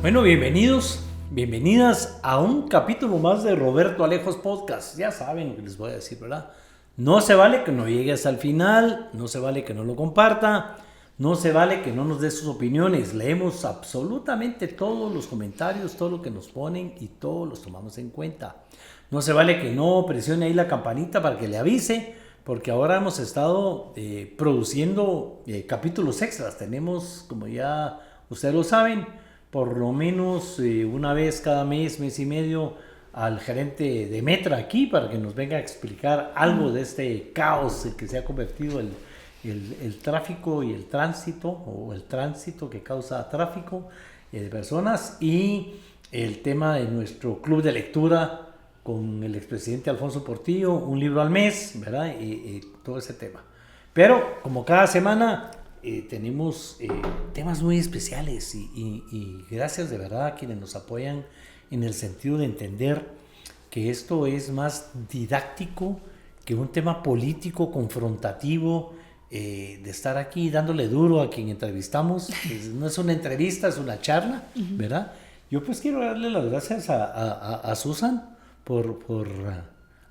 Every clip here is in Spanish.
Bueno, bienvenidas a un capítulo más de Roberto Alejos Podcast. Ya saben lo que les voy a decir, ¿verdad? No se vale que no llegue hasta el final, no se vale que no lo comparta, no se vale que no nos dé sus opiniones. Leemos absolutamente todos los comentarios, todo lo que nos ponen y todos los tomamos en cuenta. No se vale que no presione ahí la campanita para que le avise, porque ahora hemos estado produciendo capítulos extras. Tenemos, como ya ustedes lo saben, por lo menos una vez cada mes y medio al gerente de Metra aquí para que nos venga a explicar algo de este caos en que se ha convertido el tráfico y el tránsito, o el tránsito que causa tráfico de personas, y el tema de nuestro club de lectura con el expresidente Alfonso Portillo, un libro al mes, ¿verdad? Y todo ese tema. Pero como cada semana tenemos temas muy especiales y gracias de verdad a quienes nos apoyan en el sentido de entender que esto es más didáctico que un tema político confrontativo, de estar aquí dándole duro a quien entrevistamos. No es una entrevista, es una charla, ¿verdad? Yo pues quiero darle las gracias a Susan por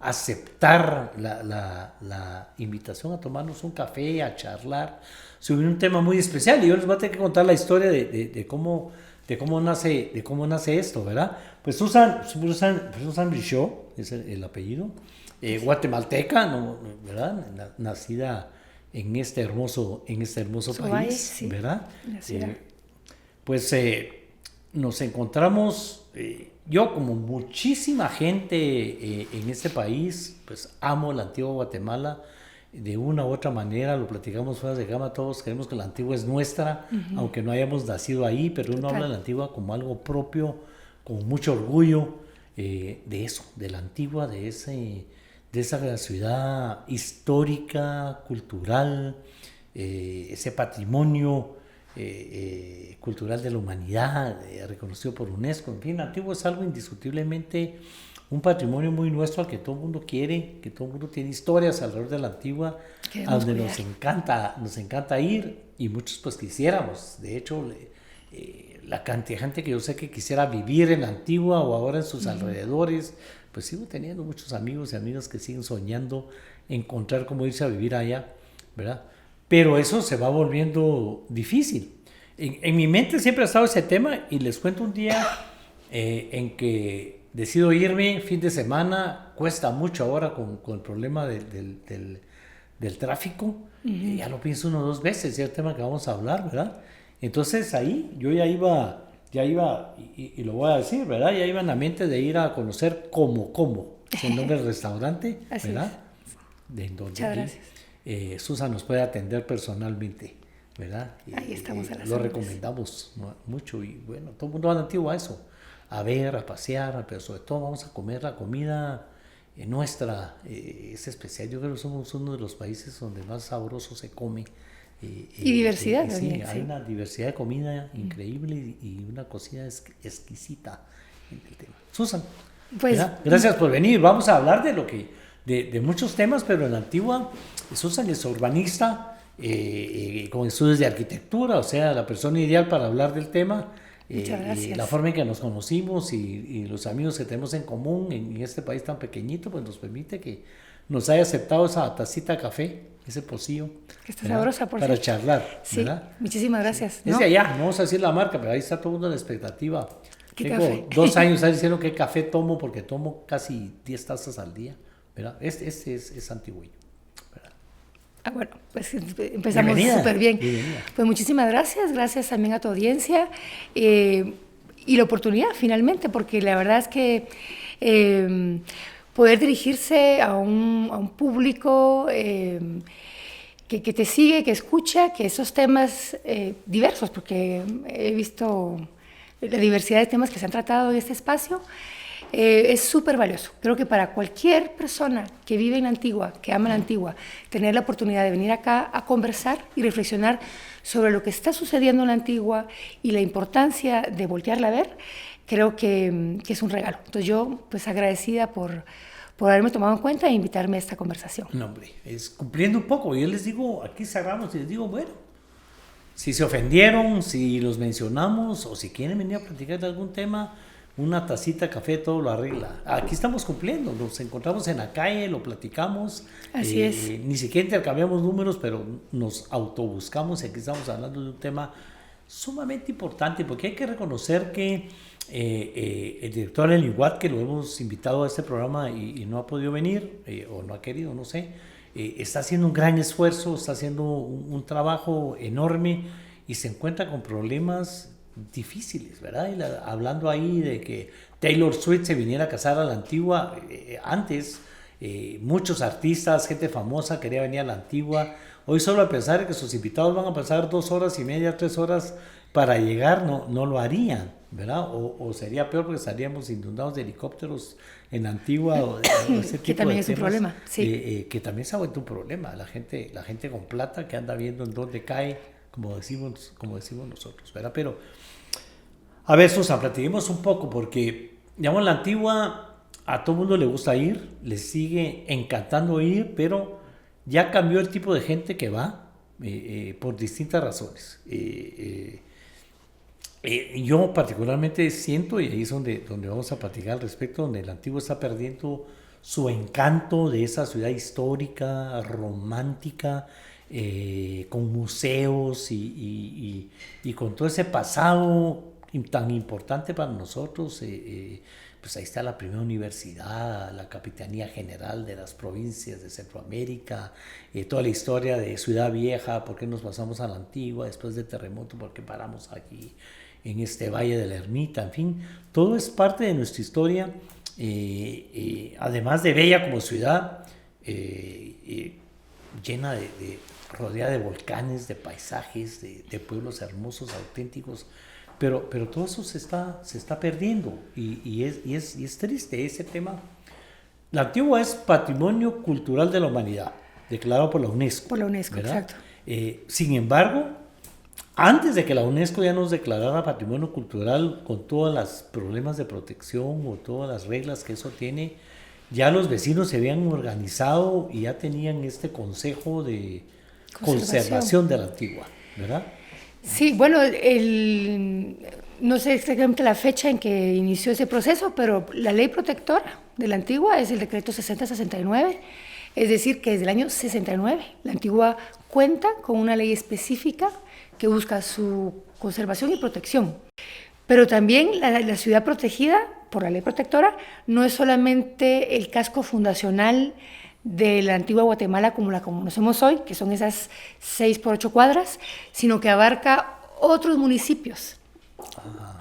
aceptar la invitación a tomarnos un café, a charlar sobre un tema muy especial. Y yo les voy a tener que contar la historia de cómo nace esto, ¿verdad? Pues Susan Brichot es el apellido, guatemalteca, ¿no? ¿Verdad? Nacida en este hermoso país, sí, ¿verdad? Pues nos encontramos, yo como muchísima gente en este país, pues amo la antigua Guatemala. De una u otra manera, lo platicamos fuera de gama, todos creemos que la antigua es nuestra, aunque no hayamos nacido ahí, pero uno habla de la antigua como algo propio, con mucho orgullo de eso, de la antigua, de esa ciudad histórica, cultural, ese patrimonio cultural de la humanidad, reconocido por UNESCO. En fin, la antigua es algo indiscutiblemente un patrimonio muy nuestro al que todo el mundo quiere, que todo el mundo tiene historias alrededor de la antigua, a donde nos encanta ir, y muchos pues quisiéramos. De hecho, la cantidad de gente que yo sé que quisiera vivir en la antigua o ahora en sus alrededores, pues sigo teniendo muchos amigos y amigas que siguen soñando encontrar cómo irse a vivir allá, ¿verdad? Pero eso se va volviendo difícil. En mi mente siempre ha estado ese tema, y les cuento un día en que decido irme fin de semana. Cuesta mucho ahora con el problema del tráfico. Ya lo pienso 1 o 2 veces, ya el tema que vamos a hablar, ¿verdad? Entonces ahí yo ya iba y lo voy a decir, ¿verdad? Ya iba en la mente de ir a conocer Como, es el nombre del restaurante, ¿verdad? De donde Susan nos puede atender personalmente, ¿verdad? Ahí estamos a las lo recomendamos mucho, y bueno, todo el mundo va a Antigua a eso, a ver, a pasear, pero sobre todo vamos a comer la comida nuestra, es especial. Yo creo que somos uno de los países donde más sabroso se come. Y diversidad también. Sí, hay una diversidad de comida increíble y una cocina exquisita en el tema. Susan, pues, gracias por venir. Vamos a hablar de muchos temas, pero en la antigua, Susan es urbanista, con estudios de arquitectura, o sea, la persona ideal para hablar del tema. Muchas gracias. La forma en que nos conocimos y los amigos que tenemos en común en este país tan pequeñito, pues nos permite que nos haya aceptado esa tacita de café, ese pocillo, que está sabrosa, por para charlar, sí, ¿verdad? Muchísimas gracias. Sí. Desde allá, no vamos a decir la marca, pero ahí está todo el mundo en la expectativa. Tengo café? 2 años diciendo qué café tomo, porque tomo casi 10 tazas al día, ¿verdad? Este es antigüeño. Bueno, pues empezamos súper bien. Bienvenida. Pues muchísimas gracias también a tu audiencia y la oportunidad finalmente, porque la verdad es que poder dirigirse a un público que te sigue, que escucha, que esos temas diversos, porque he visto la diversidad de temas que se han tratado en este espacio, es súper valioso. Creo que para cualquier persona que vive en la Antigua, que ama la Antigua, tener la oportunidad de venir acá a conversar y reflexionar sobre lo que está sucediendo en la Antigua y la importancia de voltearla a ver, creo que es un regalo. Entonces yo, pues agradecida por haberme tomado en cuenta e invitarme a esta conversación. No, hombre, es cumpliendo un poco. Yo les digo, aquí cerramos y les digo, bueno, si se ofendieron, si los mencionamos o si quieren venir a platicar de algún tema, una tacita de café todo lo arregla. Aquí estamos cumpliendo, nos encontramos en la calle, lo platicamos. Así es. Ni siquiera intercambiamos números, pero nos autobuscamos y aquí estamos hablando de un tema sumamente importante, porque hay que reconocer que el director Elin Watt, que lo hemos invitado a este programa y no ha podido venir, o no ha querido, no sé, está haciendo un gran esfuerzo, está haciendo un trabajo enorme y se encuentra con problemas difíciles, ¿verdad? Hablando ahí de que Taylor Swift se viniera a casar a la Antigua, antes muchos artistas, gente famosa quería venir a la Antigua. Hoy solo a pensar que sus invitados van a pasar 2 horas y media, 3 horas para llegar, no lo harían, ¿verdad? O sería peor porque estaríamos inundados de helicópteros en Antigua o ese tipo que también de es temas, un problema, sí. que también se ha vuelto un problema. La gente con plata que anda viendo en dónde cae, como decimos nosotros, ¿verdad? Pero, a ver, Susan, platiquemos un poco porque, digamos, la Antigua a todo el mundo le gusta ir, le sigue encantando ir, pero ya cambió el tipo de gente que va por distintas razones. Yo particularmente siento, y ahí es donde vamos a platicar al respecto, donde la Antigua está perdiendo su encanto de esa ciudad histórica, romántica, con museos y con todo ese pasado tan importante para nosotros. Pues ahí está la primera universidad, la Capitanía General de las Provincias de Centroamérica, toda la historia de Ciudad Vieja, por qué nos pasamos a la Antigua después del terremoto, por qué paramos aquí en este Valle de la Ermita, en fin, todo es parte de nuestra historia, además de bella como ciudad, llena rodeada de volcanes, de paisajes, de pueblos hermosos, auténticos. Pero todo eso se está perdiendo y es triste ese tema. La Antigua es Patrimonio Cultural de la Humanidad, declarado por la UNESCO. Por la UNESCO, ¿verdad? Exacto. Sin embargo, antes de que la UNESCO ya nos declarara Patrimonio Cultural, con todos los problemas de protección o todas las reglas que eso tiene, ya los vecinos se habían organizado y ya tenían este consejo de conservación de la Antigua, ¿verdad? Sí, bueno, no sé exactamente la fecha en que inició ese proceso, pero la ley protectora de la Antigua es el decreto 6069, es decir, que desde el año 69 la Antigua cuenta con una ley específica que busca su conservación y protección. Pero también la ciudad protegida por la ley protectora no es solamente el casco fundacional de la antigua Guatemala como la conocemos hoy, que son esas 6 por 8 cuadras, sino que abarca otros municipios,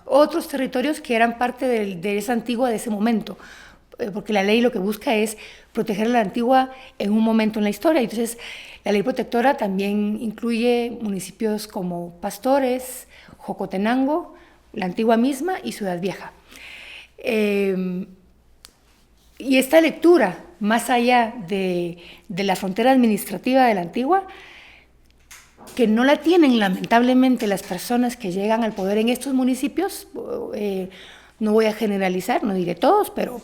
otros territorios que eran parte de esa antigua de ese momento, porque la ley lo que busca es proteger a la antigua en un momento en la historia. Entonces, la ley protectora también incluye municipios como Pastores, Jocotenango, la antigua misma y Ciudad Vieja. Y esta lectura, más allá de la frontera administrativa de la Antigua, que no la tienen lamentablemente las personas que llegan al poder en estos municipios, no voy a generalizar, no diré todos, pero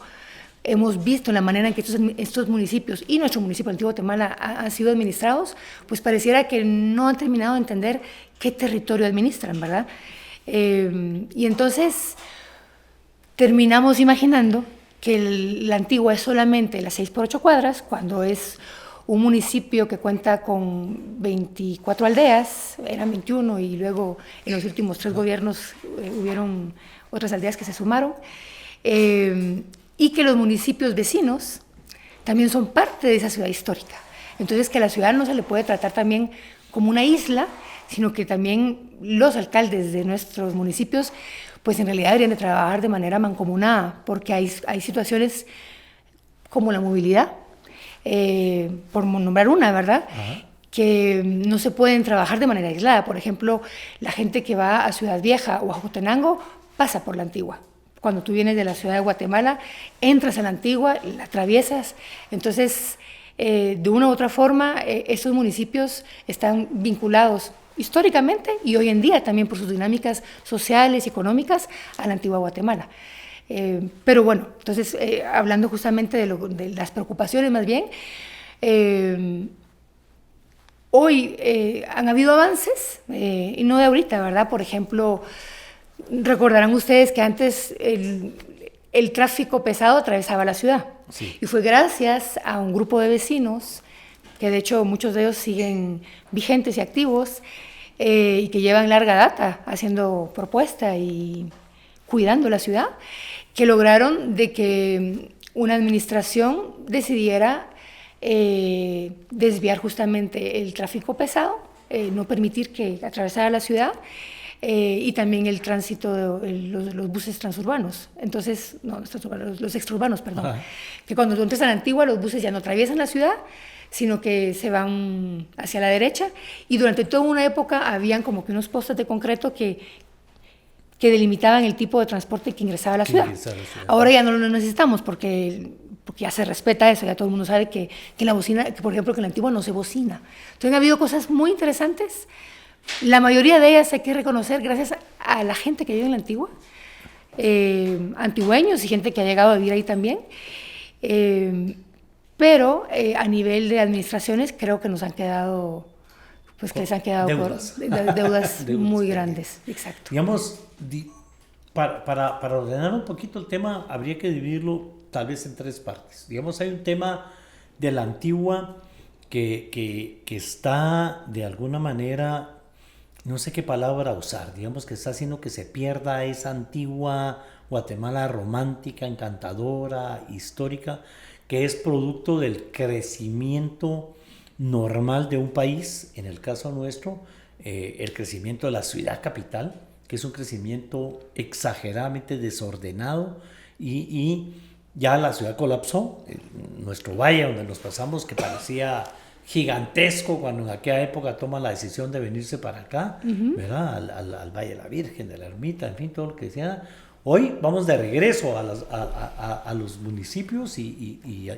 hemos visto la manera en que estos municipios y nuestro municipio de Antigua Guatemala han sido administrados, pues pareciera que no han terminado de entender qué territorio administran, ¿verdad? Y entonces terminamos imaginando que la Antigua es solamente las 6 por 8 cuadras, cuando es un municipio que cuenta con 24 aldeas, eran 21 y luego en los últimos 3 gobiernos hubieron otras aldeas que se sumaron, y que los municipios vecinos también son parte de esa ciudad histórica. Entonces, que a la ciudad no se le puede tratar también como una isla, sino que también los alcaldes de nuestros municipios pues en realidad deberían de trabajar de manera mancomunada, porque hay situaciones como la movilidad, por nombrar una, ¿verdad? Ajá. Que no se pueden trabajar de manera aislada. Por ejemplo, la gente que va a Ciudad Vieja o a Jocotenango pasa por la Antigua. Cuando tú vienes de la ciudad de Guatemala, entras a la Antigua, la atraviesas. Entonces, de una u otra forma, estos municipios están vinculados históricamente y hoy en día también por sus dinámicas sociales y económicas a la antigua Guatemala. Pero bueno, entonces hablando justamente de las preocupaciones más bien, hoy han habido avances, y no de ahorita, ¿verdad? Por ejemplo, recordarán ustedes que antes el tráfico pesado atravesaba la ciudad. Sí. Y fue gracias a un grupo de vecinos, que de hecho muchos de ellos siguen vigentes y activos, y que llevan larga data haciendo propuesta y cuidando la ciudad, que lograron de que una administración decidiera desviar justamente el tráfico pesado, no permitir que atravesara la ciudad, y también el tránsito de los buses transurbanos. Entonces, no, los extraurbanos, perdón. Ajá. Que cuando tú entras a la Antigua, los buses ya no atraviesan la ciudad, sino que se van hacia la derecha, y durante toda una época habían como que unos postes de concreto que delimitaban el tipo de transporte que ingresaba a la ciudad. Ahora ya no lo necesitamos porque ya se respeta eso, ya todo el mundo sabe que la bocina, que por ejemplo que en la Antigua no se bocina. Entonces ha habido cosas muy interesantes. La mayoría de ellas hay que reconocer gracias a la gente que vive en la Antigua, antigüeños y gente que ha llegado a vivir ahí también, pero a nivel de administraciones creo que nos han quedado, pues que les han quedado deudas muy grandes. Exacto. Digamos, para ordenar un poquito el tema, habría que dividirlo tal vez en tres partes. Digamos, hay un tema de la Antigua que está de alguna manera, no sé qué palabra usar, digamos que está haciendo que se pierda esa antigua Guatemala romántica, encantadora, histórica, que es producto del crecimiento normal de un país, en el caso nuestro, el crecimiento de la ciudad capital, que es un crecimiento exageradamente desordenado, y ya la ciudad colapsó. Nuestro valle donde nos pasamos, que parecía gigantesco cuando en aquella época toman la decisión de venirse para acá, ¿verdad? Al Valle de la Virgen, de la Ermita, en fin, todo lo que decía. Hoy vamos de regreso a los municipios y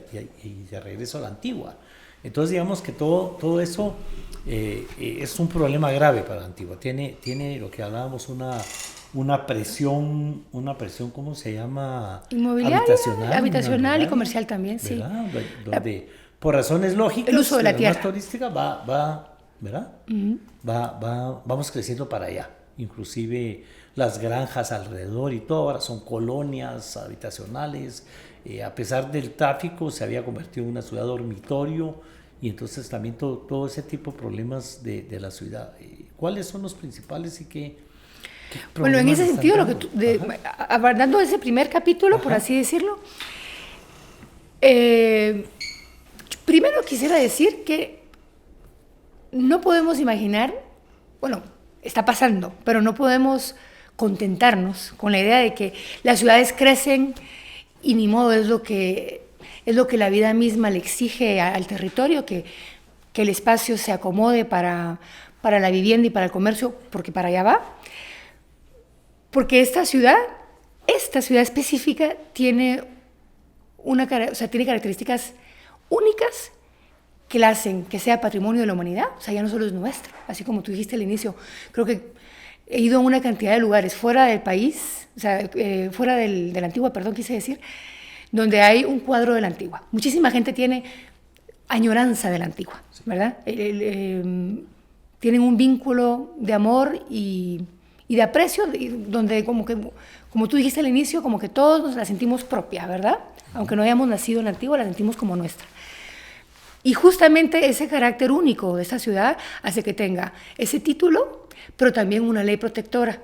de regreso a la Antigua. Entonces digamos que todo eso es un problema grave para la Antigua. Tiene lo que hablábamos, una presión, ¿cómo se llama? Inmobiliaria, habitacional y comercial también, ¿verdad? Sí. Donde por razones lógicas, el uso de la tierra más turística ¿verdad? Vamos creciendo para allá. Inclusive las granjas alrededor y todo ahora son colonias habitacionales. A pesar del tráfico, se había convertido en una ciudad dormitorio, y entonces también todo ese tipo de problemas de la ciudad. ¿Cuáles son los principales y qué bueno, en ese sentido, lo que abordando ese primer capítulo, por así decirlo, primero quisiera decir que no podemos imaginar, bueno, está pasando, pero no podemos contentarnos con la idea de que las ciudades crecen y ni modo, es lo que la vida misma le exige al territorio, que el espacio se acomode para la vivienda y para el comercio, porque para allá va. Porque esta ciudad específica tiene tiene características únicas que la hacen que sea patrimonio de la humanidad. O sea, ya no solo es nuestro, así como tú dijiste al inicio. Creo que he ido a una cantidad de lugares fuera del país, o sea, fuera de la Antigua, perdón, quise decir, donde hay un cuadro de la Antigua. Muchísima gente tiene añoranza de la Antigua, ¿verdad? Tienen un vínculo de amor y de aprecio, donde como tú dijiste al inicio, como que todos nos la sentimos propia, ¿verdad? Aunque no hayamos nacido en la Antigua, la sentimos como nuestra. Y justamente ese carácter único de esta ciudad hace que tenga ese título, pero también una ley protectora.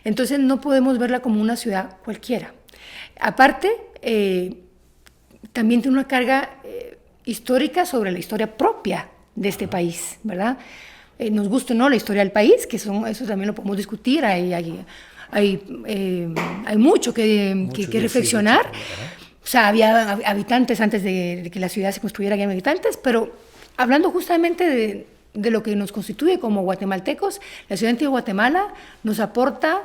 Entonces no podemos verla como una ciudad cualquiera. Aparte, también tiene una carga histórica sobre la historia propia de este país, ¿verdad? Nos gusta o no la historia del país, que eso también lo podemos discutir, hay mucho que reflexionar. O sea, había habitantes antes de que la ciudad se construyera, había habitantes, pero hablando justamente de lo que nos constituye como guatemaltecos, la ciudad de Guatemala nos aporta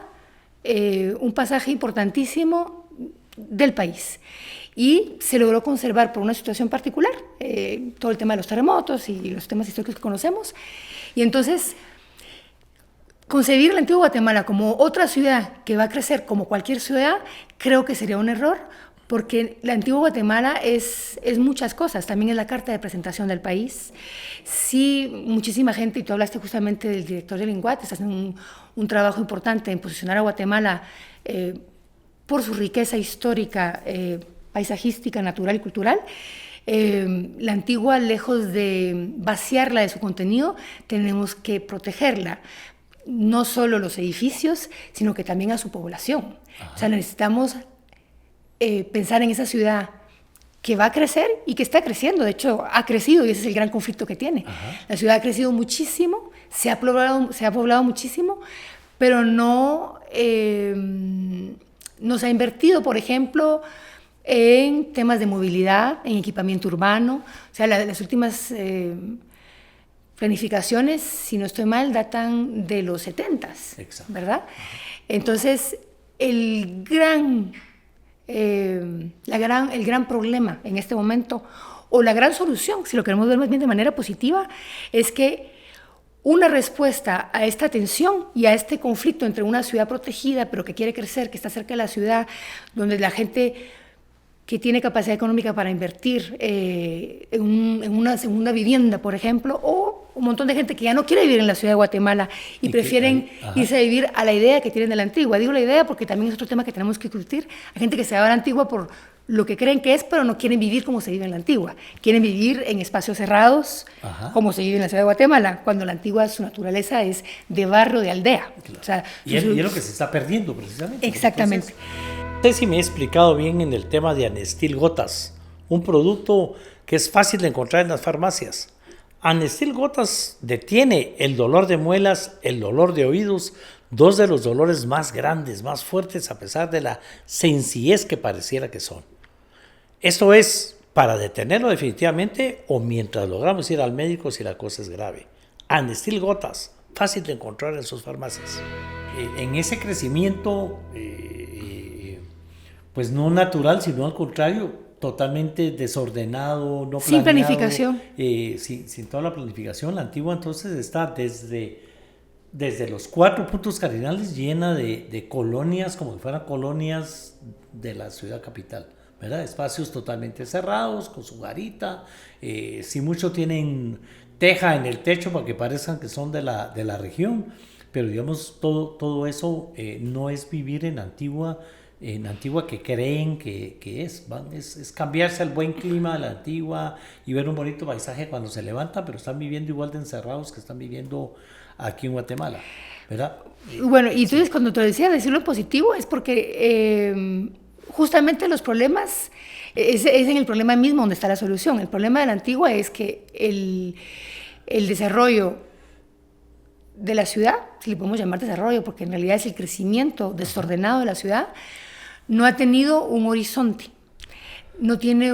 un pasaje importantísimo del país. Y se logró conservar por una situación particular, todo el tema de los terremotos y los temas históricos que conocemos. Y entonces, concebir la antigua Guatemala como otra ciudad que va a crecer como cualquier ciudad, creo que sería un error, porque la antigua Guatemala es muchas cosas, también es la carta de presentación del país. Sí, muchísima gente, y tú hablaste justamente del director del INGUAT, está haciendo un trabajo importante en posicionar a Guatemala por su riqueza histórica, paisajística, natural y cultural. La antigua, lejos de vaciarla de su contenido, tenemos que protegerla. No solo los edificios, sino que también a su población. Ajá. O sea, necesitamos pensar en esa ciudad que va a crecer y que está creciendo. De hecho, ha crecido y ese es el gran conflicto que tiene. Ajá. La ciudad ha crecido muchísimo, se ha poblado muchísimo, pero no se ha invertido, por ejemplo, en temas de movilidad, en equipamiento urbano. O sea, las últimas planificaciones, si no estoy mal, datan de los 70s, ¿verdad? Entonces, el gran problema en este momento, o la gran solución, si lo queremos ver más bien de manera positiva, es que una respuesta a esta tensión y a este conflicto entre una ciudad protegida, pero que quiere crecer, que está cerca de la ciudad, donde la gente que tiene capacidad económica para invertir en una segunda vivienda, por ejemplo, o un montón de gente que ya no quiere vivir en la ciudad de Guatemala y prefieren irse a vivir a la idea que tienen de la antigua. Digo la idea porque también es otro tema que tenemos que discutir. Hay gente que se va a la antigua por lo que creen que es, pero no quieren vivir como se vive en la antigua. Quieren vivir en espacios cerrados, como se vive en la ciudad de Guatemala, cuando la antigua, su naturaleza es de barrio, de aldea. Claro. O sea, y es lo que se está perdiendo, precisamente. Exactamente. No sé si me he explicado bien en el tema de Anestil Gotas, un producto que es fácil de encontrar en las farmacias. Anestil Gotas detiene el dolor de muelas, el dolor de oídos, dos de los dolores más grandes, más fuertes, a pesar de la sencillez que pareciera que son. Esto es para detenerlo definitivamente o mientras logramos ir al médico si la cosa es grave. Anestil Gotas, fácil de encontrar en sus farmacias. En ese crecimiento, pues no natural, sino al contrario, totalmente desordenado, no planeado. Sin planificación. Sin toda la planificación. La antigua entonces está desde los 4 puntos cardinales llena de colonias, como si fueran colonias de la ciudad capital, ¿verdad? Espacios totalmente cerrados, con su garita, si mucho tienen teja en el techo para que parezcan que son de la región, pero digamos, todo eso no es vivir en Antigua que creen que es cambiarse al buen clima de la Antigua y ver un bonito paisaje cuando se levantan, pero están viviendo igual de encerrados que están viviendo aquí en Guatemala, ¿verdad? Bueno, y entonces cuando te decía decirlo en positivo es porque justamente los problemas, es en el problema mismo donde está la solución. El problema de la Antigua es que el desarrollo de la ciudad, si le podemos llamar desarrollo, porque en realidad es el crecimiento desordenado de la ciudad, no ha tenido un horizonte, no tiene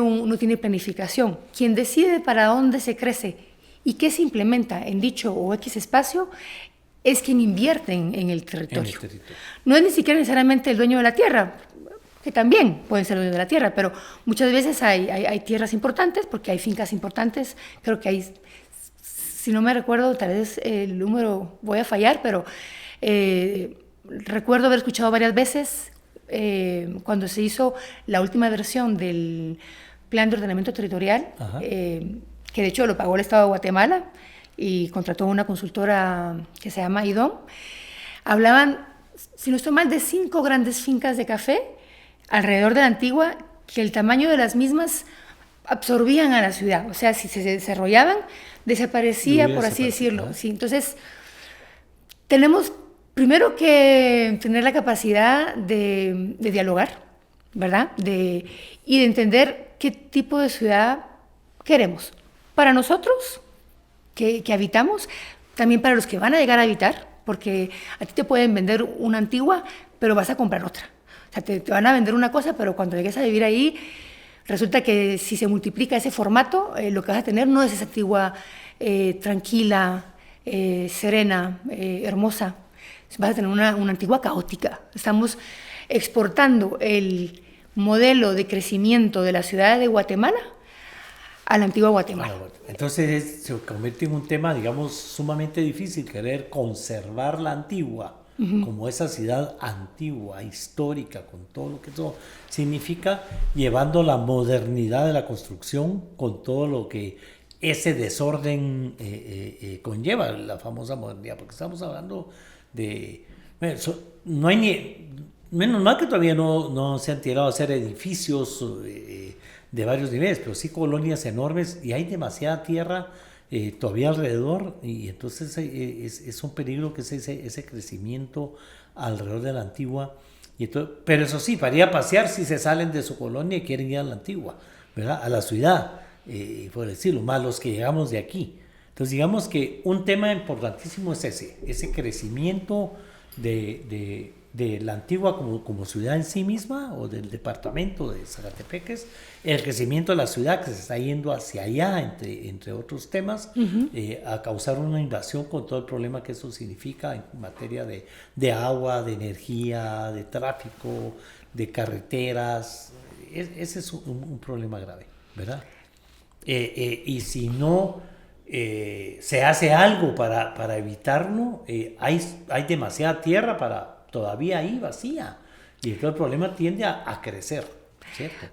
planificación. Quien decide para dónde se crece y qué se implementa en dicho o X espacio es quien invierte en el territorio. No es ni siquiera necesariamente el dueño de la tierra, que también pueden ser dueños de la tierra, pero muchas veces hay tierras importantes, porque hay fincas importantes. Creo que hay, si no me recuerdo, tal vez el número voy a fallar, pero recuerdo haber escuchado varias veces cuando se hizo la última versión del Plan de Ordenamiento Territorial, que de hecho lo pagó el Estado de Guatemala y contrató una consultora que se llama IDOM. Hablaban, si no estoy mal, de 5 grandes fincas de café alrededor de la Antigua, que el tamaño de las mismas absorbían a la ciudad. O sea, si se desarrollaban, desaparecía, por así decirlo. Sí, entonces, tenemos primero que tener la capacidad de dialogar, ¿verdad? Y de entender qué tipo de ciudad queremos. Para nosotros, que habitamos, también para los que van a llegar a habitar, porque a ti te pueden vender una Antigua, pero vas a comprar otra. O sea, te van a vender una cosa, pero cuando llegues a vivir ahí, resulta que si se multiplica ese formato, lo que vas a tener no es esa Antigua tranquila, serena, hermosa. Vas a tener una Antigua caótica. Estamos exportando el modelo de crecimiento de la ciudad de Guatemala a la Antigua Guatemala. Entonces se convierte en un tema, digamos, sumamente difícil querer conservar la Antigua como esa ciudad antigua, histórica, con todo lo que eso significa, llevando la modernidad de la construcción con todo lo que ese desorden conlleva, la famosa modernidad, porque estamos hablando de... no hay ni... Menos mal que todavía no se han tirado a hacer edificios de varios niveles, pero sí colonias enormes y hay demasiada tierra todavía alrededor, y entonces es un peligro que es ese crecimiento alrededor de la antigua. Y entonces, pero eso sí, para ir a pasear, si se salen de su colonia y quieren ir a la antigua, ¿verdad? A la ciudad, por decirlo, más los que llegamos de aquí. Entonces digamos que un tema importantísimo es ese crecimiento de la antigua como ciudad en sí misma, o del departamento de Zacatepeques, el crecimiento de la ciudad que se está yendo hacia allá, entre otros temas, a causar una invasión con todo el problema que eso significa en materia de agua, de energía, de tráfico, de carreteras. Ese es un problema grave, ¿verdad? Y si no se hace algo para evitarlo, hay demasiada tierra todavía ahí vacía, y todo el problema tiende a crecer, ¿cierto?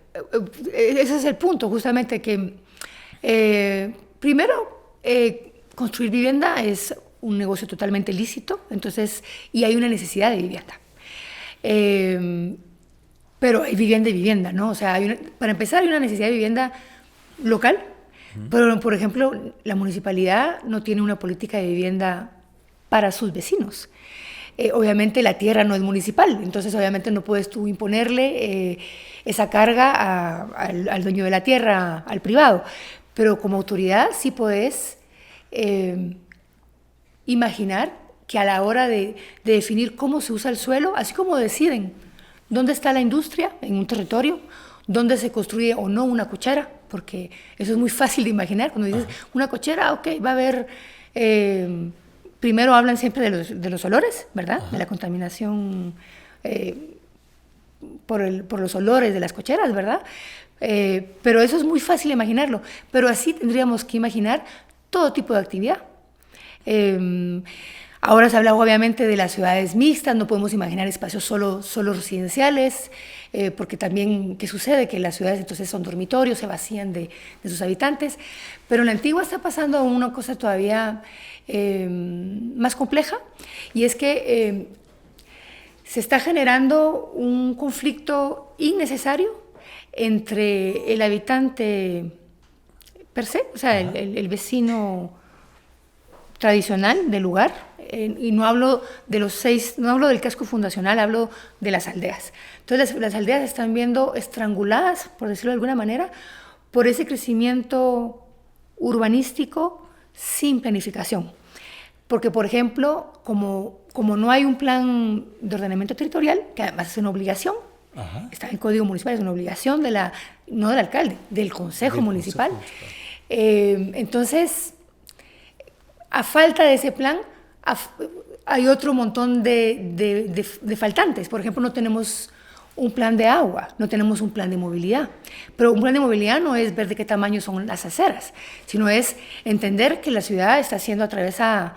Ese es el punto, justamente, que primero, construir vivienda es un negocio totalmente lícito, entonces, y hay una necesidad de vivienda. Pero hay vivienda y vivienda, ¿no? O sea, para empezar, hay una necesidad de vivienda local, pero, por ejemplo, la municipalidad no tiene una política de vivienda para sus vecinos. Obviamente la tierra no es municipal, entonces obviamente no puedes tú imponerle esa carga al dueño de la tierra, al privado, pero como autoridad sí puedes imaginar que a la hora de definir cómo se usa el suelo, así como deciden dónde está la industria en un territorio, dónde se construye o no una cochera, porque eso es muy fácil de imaginar, cuando dices una cochera, ok, va a haber... primero hablan siempre de los olores, ¿verdad? De la contaminación por los olores de las cocheras, ¿verdad? Pero eso es muy fácil de imaginarlo. Pero así tendríamos que imaginar todo tipo de actividad. Ahora se habla obviamente de las ciudades mixtas, no podemos imaginar espacios solo residenciales, porque también, ¿qué sucede? Que las ciudades entonces son dormitorios, se vacían de sus habitantes, pero en la Antigua está pasando una cosa todavía más compleja, y es que se está generando un conflicto innecesario entre el habitante per se, o sea, el vecino tradicional del lugar, y no hablo de no hablo del casco fundacional, hablo de las aldeas. Entonces las aldeas se están viendo estranguladas, por decirlo de alguna manera, por ese crecimiento urbanístico sin planificación. Porque, por ejemplo, como no hay un plan de ordenamiento territorial, que además es una obligación, está en el Código Municipal, es una obligación no del alcalde, del Consejo Municipal. Entonces, a falta de ese plan, hay otro montón de faltantes. Por ejemplo, no tenemos un plan de agua, no tenemos un plan de movilidad. Pero un plan de movilidad no es ver de qué tamaño son las aceras, sino es entender que la ciudad está siendo atravesada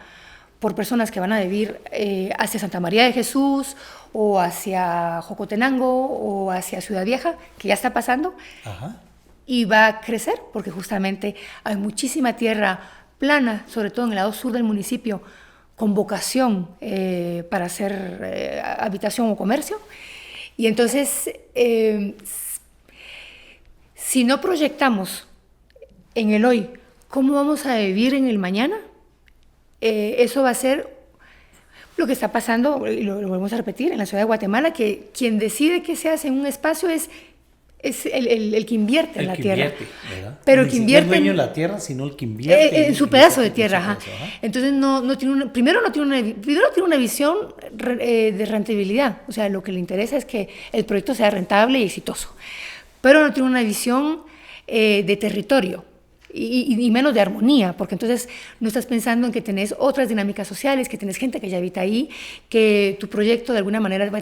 por personas que van a vivir hacia Santa María de Jesús, o hacia Jocotenango, o hacia Ciudad Vieja, que ya está pasando, y va a crecer, porque justamente hay muchísima tierra plana, sobre todo en el lado sur del municipio, con vocación para hacer habitación o comercio. Y entonces, si no proyectamos en el hoy cómo vamos a vivir en el mañana, eso va a ser lo que está pasando, y lo volvemos a repetir, en la ciudad de Guatemala, que quien decide qué se hace en un espacio es el que invierte en la tierra. ¿Verdad? Pero el que invierte... No el dueño de la tierra, sino el que invierte en su pedazo de tierra. Entonces, primero tiene una visión de rentabilidad. O sea, lo que le interesa es que el proyecto sea rentable y exitoso. Pero no tiene una visión de territorio. Y menos de armonía, porque entonces no estás pensando en que tenés otras dinámicas sociales, que tenés gente que ya habita ahí, que tu proyecto de alguna manera va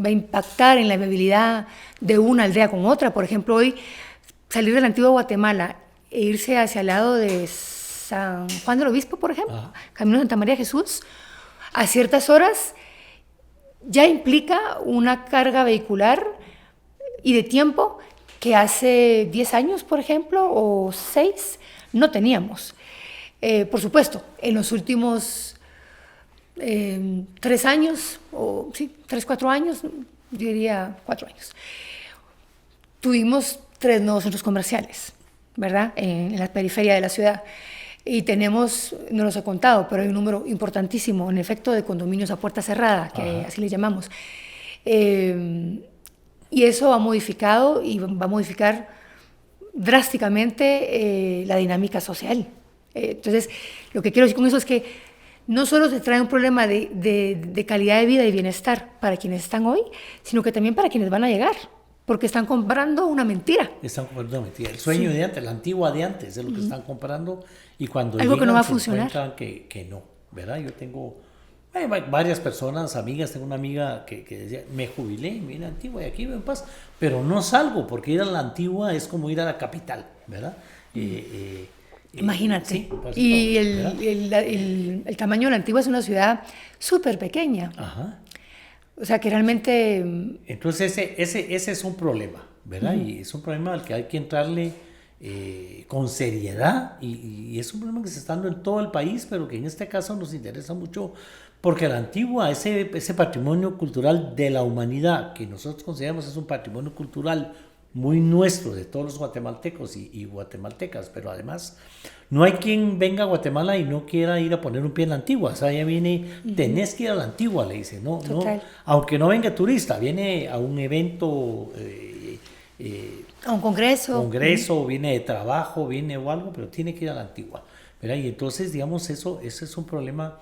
a impactar en la viabilidad de una aldea con otra. Por ejemplo, hoy salir de la antigua Guatemala e irse hacia el lado de San Juan del Obispo, por ejemplo, camino de Santa María de Jesús, a ciertas horas ya implica una carga vehicular y de tiempo que hace 10 años, por ejemplo, o 6, no teníamos. Por supuesto, en los últimos 3 años, o sí, 3, 4 años, yo diría 4 años, tuvimos 3 nuevos centros comerciales, ¿verdad? En la periferia de la ciudad. Y tenemos, no los he contado, pero hay un número importantísimo, en efecto, de condominios a puerta cerrada, que así les llamamos. Y eso ha modificado y va a modificar drásticamente la dinámica social. Entonces, lo que quiero decir con eso es que no solo se trae un problema de calidad de vida y bienestar para quienes están hoy, sino que también para quienes van a llegar, porque están comprando una mentira. Están comprando una mentira. El sueño de antes, la antigua de antes, es lo que están comprando, y cuando algo llegan, que no va a se funcionar. encuentran que no, ¿verdad? Yo tengo varias personas, amigas, tengo una amiga que decía, me jubilé, me vine a la antigua y aquí me paz, pero no salgo, porque ir a la antigua es como ir a la capital, ¿verdad? Imagínate. Sí, y el tamaño de la antigua es una ciudad súper pequeña. Ajá. O sea que realmente... Entonces ese es un problema, ¿verdad? Y es un problema al que hay que entrarle con seriedad, y es un problema que se está dando en todo el país, pero que en este caso nos interesa mucho, porque la antigua, ese patrimonio cultural de la humanidad, que nosotros consideramos es un patrimonio cultural muy nuestro, de todos los guatemaltecos y guatemaltecas, pero además no hay quien venga a Guatemala y no quiera ir a poner un pie en la antigua. O sea, ya viene, tenés que ir a la antigua, le dice, no, aunque no venga turista, viene a un evento, a un congreso, viene de trabajo, viene o algo, pero tiene que ir a la antigua, ¿verdad? Y entonces, digamos, ese es un problema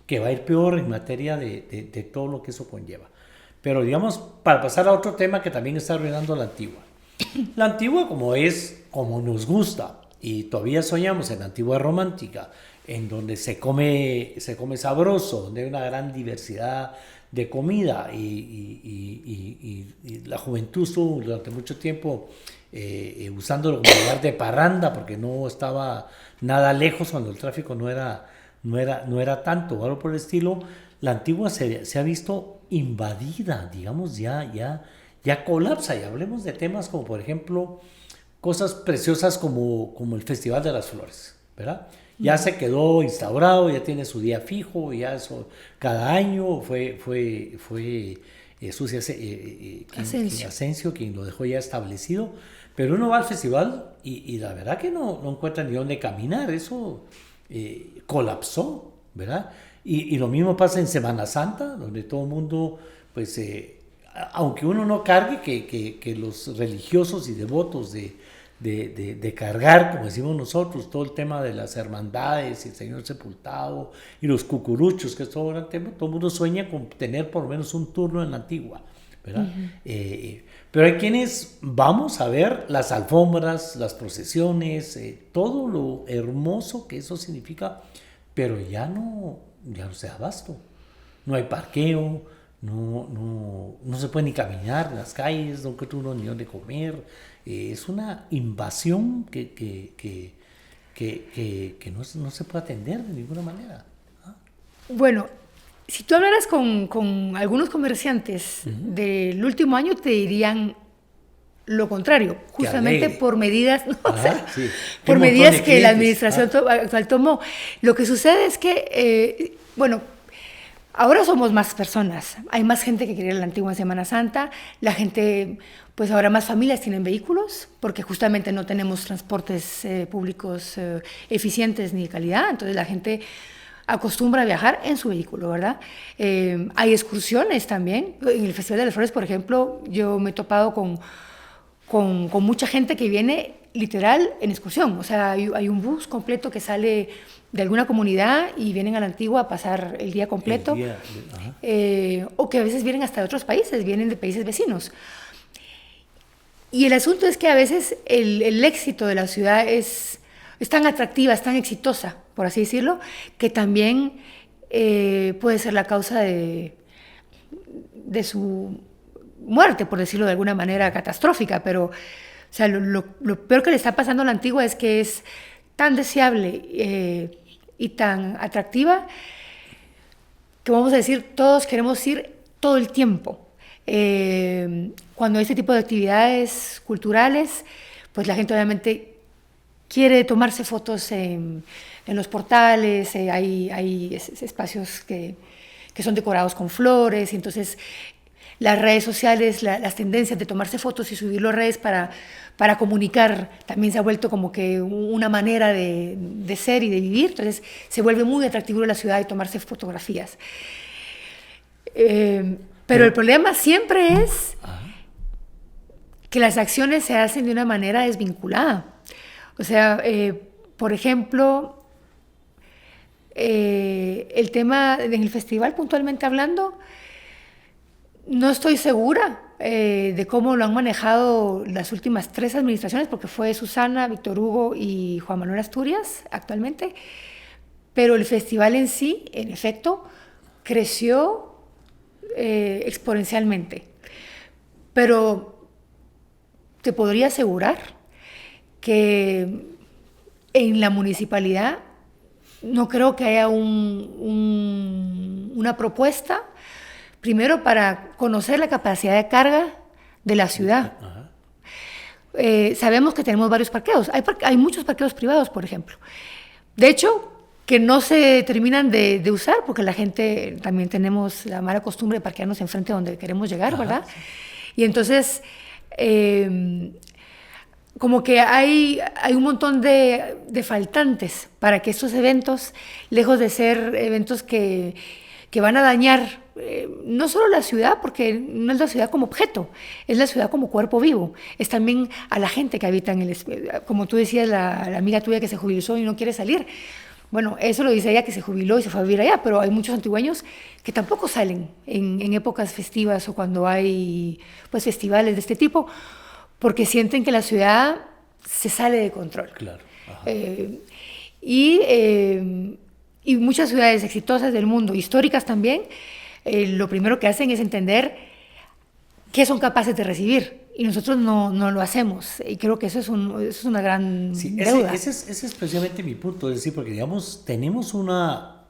que va a ir peor en materia de todo lo que eso conlleva. Pero digamos, para pasar a otro tema que también está arruinando la antigua. La antigua, como nos gusta, y todavía soñamos en la antigua romántica, en donde se come sabroso, donde hay una gran diversidad de comida, y la juventud estuvo durante mucho tiempo usándolo como lugar de parranda, porque no estaba nada lejos cuando el tráfico no era tanto, o algo por el estilo. La antigua se ha visto invadida, digamos, ya colapsa, y hablemos de temas como, por ejemplo, cosas preciosas como el Festival de las Flores, ¿verdad? Ya se quedó instaurado, ya tiene su día fijo, ya eso cada año fue Susi Asensio quien lo dejó ya establecido, pero uno va al festival y la verdad que no encuentra ni dónde caminar, eso colapsó, ¿verdad? Y lo mismo pasa en Semana Santa, donde todo el mundo, pues, aunque uno no cargue, que los religiosos y devotos de cargar, como decimos nosotros, todo el tema de las hermandades y el Señor sepultado y los cucuruchos, que es todo un gran tema, todo el mundo sueña con tener por lo menos un turno en la antigua, ¿verdad? Pero hay quienes vamos a ver las alfombras, las procesiones, todo lo hermoso que eso significa, pero ya no se da abasto, no hay parqueo, no se puede ni caminar en las calles, no encuentra uno ni dónde comer. Es una invasión que no se puede atender de ninguna manera. Bueno, si tú hablaras con algunos comerciantes del último año, te dirían lo contrario, justamente por medidas, por medidas que la administración actual tomó. Lo que sucede es que, ahora somos más personas, hay más gente que quiere ir a la antigua en Semana Santa, la gente, pues ahora más familias tienen vehículos, porque justamente no tenemos transportes públicos eficientes ni de calidad, entonces la gente acostumbra a viajar en su vehículo, ¿verdad? Hay excursiones también, en el Festival de las Flores, por ejemplo, yo me he topado con mucha gente que viene literal en excursión, o sea, hay un bus completo que sale de alguna comunidad y vienen a la antigua a pasar el día completo, o que a veces vienen hasta de otros países, vienen de países vecinos. Y el asunto es que a veces el éxito de la ciudad es tan atractiva, es tan exitosa, por así decirlo, que también puede ser la causa de su muerte, por decirlo de alguna manera catastrófica, pero o sea, lo peor que le está pasando a la antigua es que es tan deseable y tan atractiva que vamos a decir, todos queremos ir todo el tiempo. Cuando hay este tipo de actividades culturales, pues la gente obviamente quiere tomarse fotos en los portales, hay espacios que son decorados con flores, y entonces las redes sociales, las tendencias de tomarse fotos y subirlo a redes para comunicar, también se ha vuelto como que una manera de ser y de vivir, entonces se vuelve muy atractivo la ciudad y tomarse fotografías. Pero el problema siempre es que las acciones se hacen de una manera desvinculada. O sea, por ejemplo, el tema del festival, puntualmente hablando, no estoy segura de cómo lo han manejado las últimas 3 administraciones, porque fue Susana, Víctor Hugo y Juan Manuel Asturias actualmente, pero el festival en sí, en efecto, creció exponencialmente. Pero te podría asegurar que en la municipalidad no creo que haya una propuesta, primero para conocer la capacidad de carga de la ciudad. Sabemos que tenemos varios parqueos, hay muchos parqueos privados, por ejemplo. De hecho, que no se terminan de usar porque la gente, también tenemos la mala costumbre de parquearnos enfrente donde queremos llegar, ¿verdad? Sí. Y entonces, como que hay un montón de faltantes para que estos eventos, lejos de ser eventos que van a dañar no solo la ciudad, porque no es la ciudad como objeto, es la ciudad como cuerpo vivo, es también a la gente que habita en como tú decías, la amiga tuya que se jubiló y no quiere salir. Bueno, eso lo dice ella que se jubiló y se fue a vivir allá, pero hay muchos antigüeños que tampoco salen en épocas festivas o cuando hay pues, festivales de este tipo, porque sienten que la ciudad se sale de control. Claro. Y muchas ciudades exitosas del mundo, históricas también, lo primero que hacen es entender qué son capaces de recibir. Y nosotros no lo hacemos. Y creo que eso es una gran deuda. Ese es precisamente mi punto. Es decir, porque digamos, tenemos una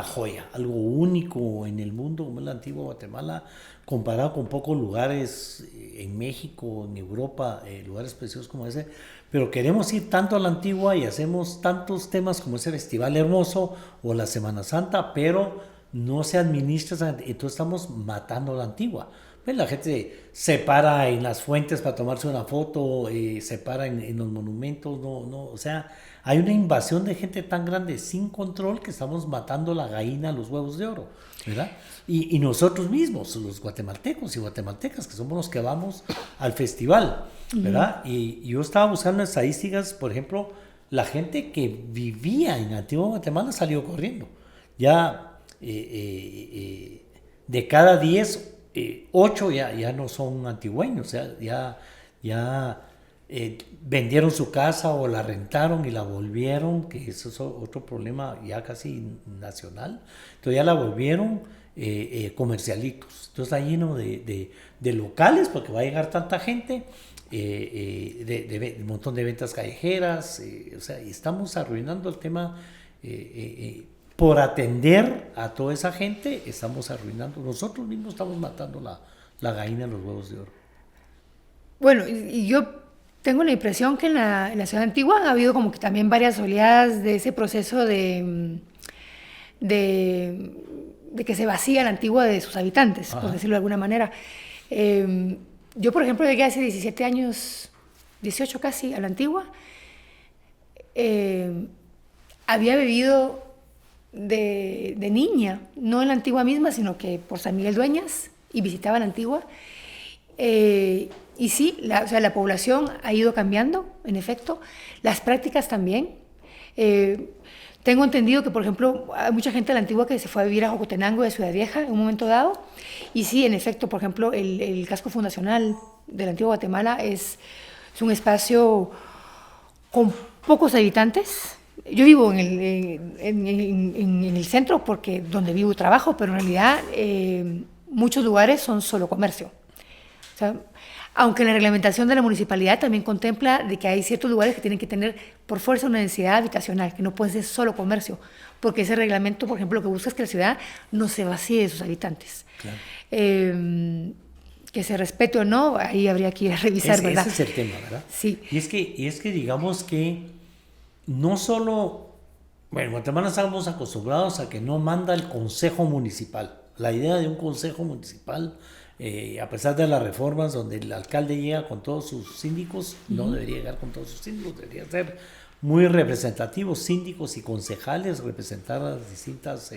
joya, algo único en el mundo, como es la antigua Guatemala, comparado con pocos lugares en México, en Europa, lugares preciosos como ese. Pero queremos ir tanto a la antigua y hacemos tantos temas como ese festival hermoso o la Semana Santa, pero no se administra, entonces estamos matando a la antigua. Pues la gente se para en las fuentes para tomarse una foto, se para en los monumentos, o sea, hay una invasión de gente tan grande sin control que estamos matando la gallina a los huevos de oro, ¿verdad? Y nosotros mismos, los guatemaltecos y guatemaltecas, que somos los que vamos al festival, ¿verdad? Y yo estaba buscando estadísticas, por ejemplo, la gente que vivía en Antigua Guatemala salió corriendo. Ya de cada 10, 8 ya no son antigüeños, ya vendieron su casa o la rentaron y la volvieron, que eso es otro problema ya casi nacional, entonces ya la volvieron comercialitos, entonces está lleno de locales porque va a llegar tanta gente, un montón de ventas callejeras, o sea, y estamos arruinando el tema. Por atender a toda esa gente, estamos arruinando, nosotros mismos estamos matando la gallina en los huevos de oro. Bueno, y yo tengo la impresión que en la ciudad antigua ha habido como que también varias oleadas de ese proceso de que se vacía la antigua de sus habitantes, por decirlo de alguna manera. Yo, por ejemplo, llegué hace 17 años, 18 casi, a la antigua. Había vivido de niña, no en la antigua misma, sino que por San Miguel Dueñas, y visitaba la antigua. Y sí, la población ha ido cambiando, en efecto, las prácticas también. Tengo entendido que, por ejemplo, hay mucha gente de la antigua que se fue a vivir a Jocotenango de Ciudad Vieja en un momento dado, y sí, en efecto, por ejemplo, el casco fundacional de la antigua Guatemala es un espacio con pocos habitantes. Yo vivo en el centro donde vivo y trabajo, pero en realidad muchos lugares son solo comercio. O sea, aunque la reglamentación de la municipalidad también contempla de que hay ciertos lugares que tienen que tener por fuerza una densidad habitacional, que no puede ser solo comercio, porque ese reglamento, por ejemplo, lo que busca es que la ciudad no se vacíe de sus habitantes. Claro. Que se respete o no, ahí habría que ir a revisar, ¿verdad? Ese es el tema, ¿verdad? Sí. Y es que digamos que no solo, bueno, en Guatemala estamos acostumbrados a que no manda el consejo municipal. La idea de un consejo municipal, a pesar de las reformas donde el alcalde llega con todos sus síndicos, no debería llegar con todos sus síndicos, debería ser muy representativos, síndicos y concejales, representar a las distintas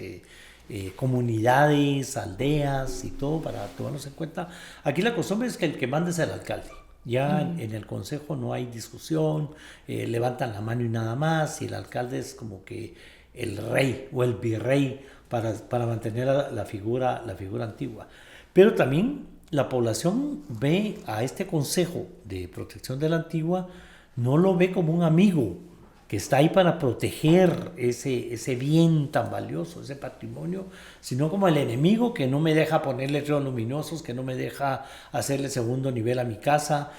comunidades, aldeas y todo para tomarnos en cuenta. Aquí la costumbre es que el que manda es el alcalde. Ya en el consejo no hay discusión, levantan la mano y nada más, y el alcalde es como que el rey o el virrey para mantener la figura antigua. Pero también la población ve a este Consejo de Protección de la Antigua, no lo ve como un amigo que está ahí para proteger ese bien tan valioso, ese patrimonio, sino como el enemigo que no me deja poner letreros luminosos, que no me deja hacerle segundo nivel a mi casa.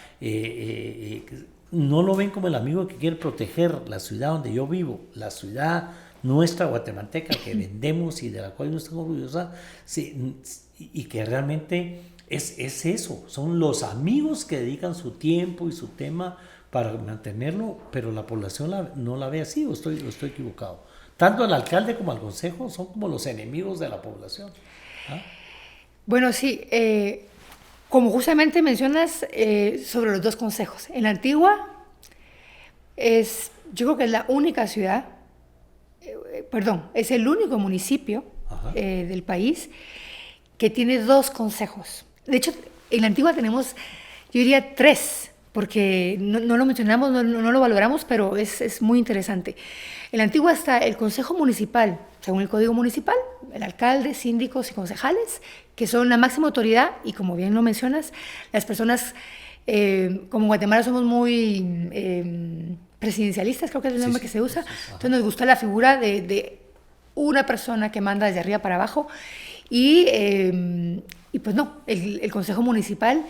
No lo ven como el amigo que quiere proteger la ciudad donde yo vivo, la ciudad nuestra guatemalteca que vendemos y de la cual no estoy orgullosa, sí, y que realmente es eso, son los amigos que dedican su tiempo y su tema para mantenerlo, pero la población no la ve así, o estoy equivocado. Tanto el alcalde como el consejo son como los enemigos de la población. ¿Ah? Bueno, sí, como justamente mencionas sobre los dos consejos. En la Antigua yo creo que es la única ciudad, es el único municipio del país que tiene dos consejos. De hecho, en la Antigua tenemos, yo diría, tres, porque no lo mencionamos, no lo valoramos, pero es muy interesante. En la Antigua está el Consejo Municipal, según el Código Municipal, el alcalde, síndicos y concejales, que son la máxima autoridad, y como bien lo mencionas, las personas, como en Guatemala somos muy presidencialistas, creo que es el nombre que se usa, entonces nos gusta la figura de una persona que manda desde arriba para abajo, y pues no, el Consejo Municipal,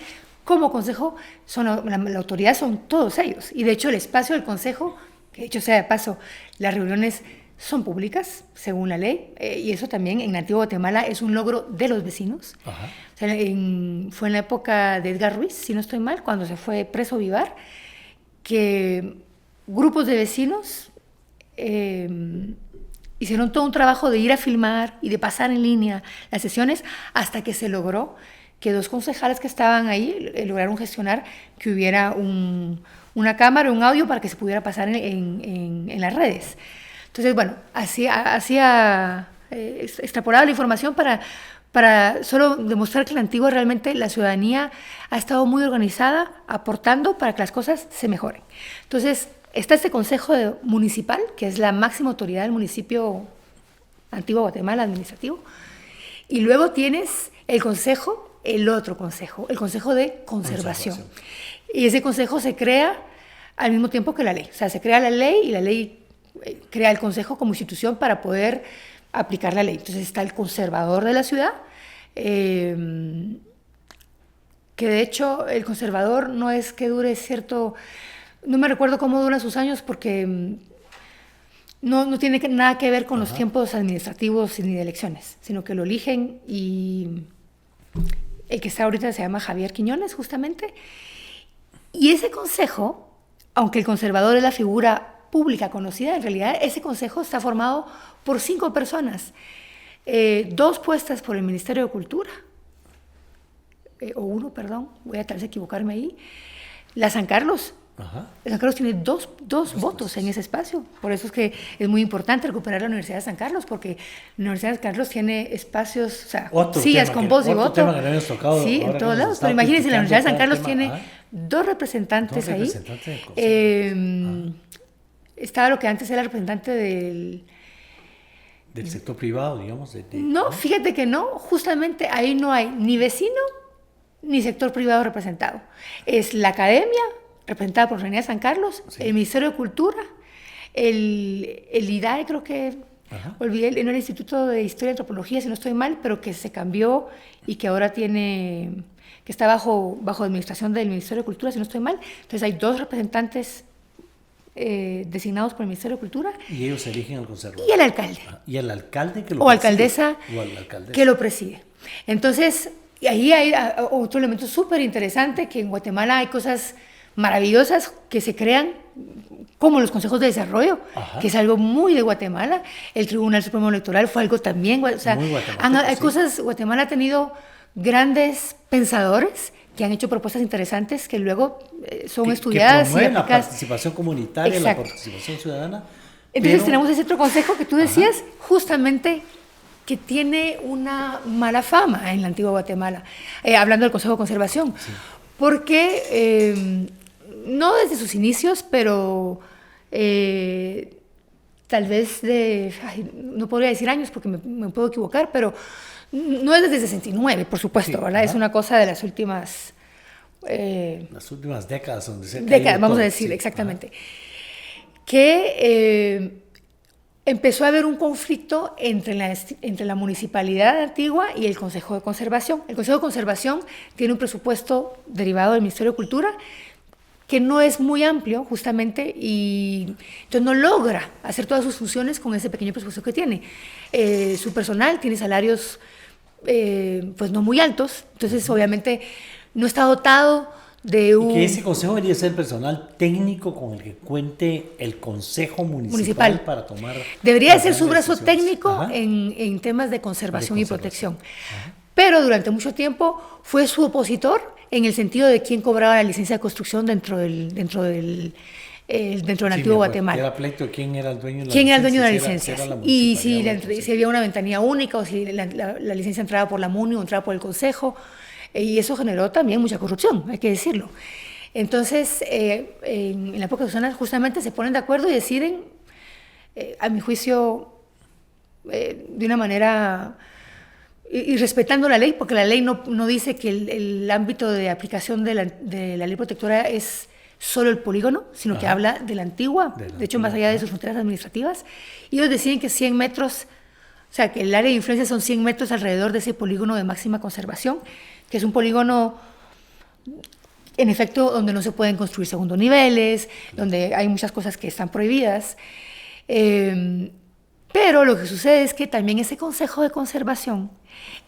como consejo, la autoridad son todos ellos. Y de hecho el espacio del consejo, que de hecho sea de paso, las reuniones son públicas, según la ley, y eso también en Antigua Guatemala es un logro de los vecinos. O sea, fue en la época de Edgar Ruiz, si no estoy mal, cuando se fue preso Vivar, que grupos de vecinos hicieron todo un trabajo de ir a filmar y de pasar en línea las sesiones hasta que se logró que dos concejales que estaban ahí lograron gestionar que hubiera una cámara, un audio para que se pudiera pasar en las redes. Entonces, bueno, extrapolaba la información para solo demostrar que en la Antigua realmente la ciudadanía ha estado muy organizada, aportando para que las cosas se mejoren. Entonces, está este Consejo Municipal, que es la máxima autoridad del municipio Antigua Guatemala administrativo, y luego tienes el otro consejo, el Consejo de Conservación. Y ese consejo se crea al mismo tiempo que la ley. O sea, se crea la ley y la ley crea el consejo como institución para poder aplicar la ley. Entonces está el conservador de la ciudad, que de hecho el conservador no es que dure cierto... No me recuerdo cómo duran sus años porque no tiene nada que ver con los tiempos administrativos ni de elecciones, sino que lo eligen y... El que está ahorita se llama Javier Quiñones, justamente. Y ese consejo, aunque el conservador es la figura pública conocida, en realidad ese consejo está formado por 5 personas. 2 puestas por el Ministerio de Cultura, o 1, perdón, voy a tal vez equivocarme ahí. La San Carlos. San Carlos tiene dos votos en ese espacio. Por eso es que es muy importante recuperar la Universidad de San Carlos, porque la Universidad de San Carlos tiene espacios, o sea, sillas con voz y voto. Sí, en todos lados. Pero imagínense, la Universidad de San Carlos tiene 2 representantes ahí. Estaba lo que antes era representante del sector privado, digamos. No, fíjate que no. Justamente ahí no hay ni vecino ni sector privado representado. Es la academia, representada por la Universidad de San Carlos, el Ministerio de Cultura, el IDAE, creo que olvidé, no era el Instituto de Historia y Antropología, si no estoy mal, pero que se cambió y que ahora que está bajo administración del Ministerio de Cultura, si no estoy mal. Entonces hay 2 representantes designados por el Ministerio de Cultura. Y ellos eligen al conservador. Y el alcalde. Y el alcalde que lo o preside. Alcaldesa O la alcaldesa que lo preside. Entonces, ahí hay otro elemento súper interesante, que en Guatemala hay cosas maravillosas que se crean, como los consejos de desarrollo, que es algo muy de Guatemala. El Tribunal Supremo Electoral fue algo también, o sea, hay cosas, Guatemala ha tenido grandes pensadores que han hecho propuestas interesantes que luego son estudiadas. Que promueven la participación comunitaria, la participación ciudadana. Entonces tenemos ese otro consejo que tú decías, justamente que tiene una mala fama en la antigua Guatemala, hablando del Consejo de Conservación, porque no desde sus inicios, pero tal vez no podría decir años porque me puedo equivocar, pero no es desde 69, por supuesto, ¿verdad? Es una cosa de las últimas... las últimas décadas, donde se ha décadas, vamos a decir, exactamente. Que empezó a haber un conflicto entre la municipalidad antigua y el Consejo de Conservación. El Consejo de Conservación tiene un presupuesto derivado del Ministerio de Cultura que no es muy amplio, justamente, y entonces no logra hacer todas sus funciones con ese pequeño presupuesto que tiene. Su personal tiene salarios pues no muy altos, entonces obviamente no está dotado de un... Y que ese consejo debería ser personal técnico con el que cuente el consejo municipal para tomar... Debería ser su brazo técnico en temas de conservación y protección. Pero durante mucho tiempo fue su opositor en el sentido de quién cobraba la licencia de construcción dentro del antiguo Guatemala. Era pleito quién era el dueño de la licencia. ¿Quién era el dueño de la licencia? Y si había una ventanilla única o si la licencia entraba por la MUNI o entraba por el Consejo. Y eso generó también mucha corrupción, hay que decirlo. Entonces, en la época de Susana justamente se ponen de acuerdo y deciden, a mi juicio, de una manera... Y respetando la ley, porque la ley no dice que el ámbito de aplicación de la ley protectora es solo el polígono, sino que habla de la antigua, de hecho más allá de sus fronteras administrativas. Y ellos deciden que 100 metros, o sea, que el área de influencia son 100 metros alrededor de ese polígono de máxima conservación, que es un polígono, en efecto, donde no se pueden construir segundos niveles, donde hay muchas cosas que están prohibidas. Pero lo que sucede es que también ese consejo de conservación,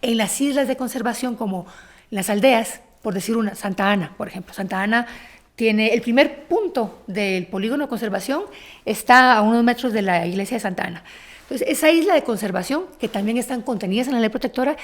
en las islas de conservación, como en las aldeas, por decir una, Santa Ana, por ejemplo. Santa Ana tiene el primer punto del polígono de conservación, está a unos metros de la iglesia de Santa Ana. Entonces, esa isla de conservación, que también están contenidas en la ley protectora,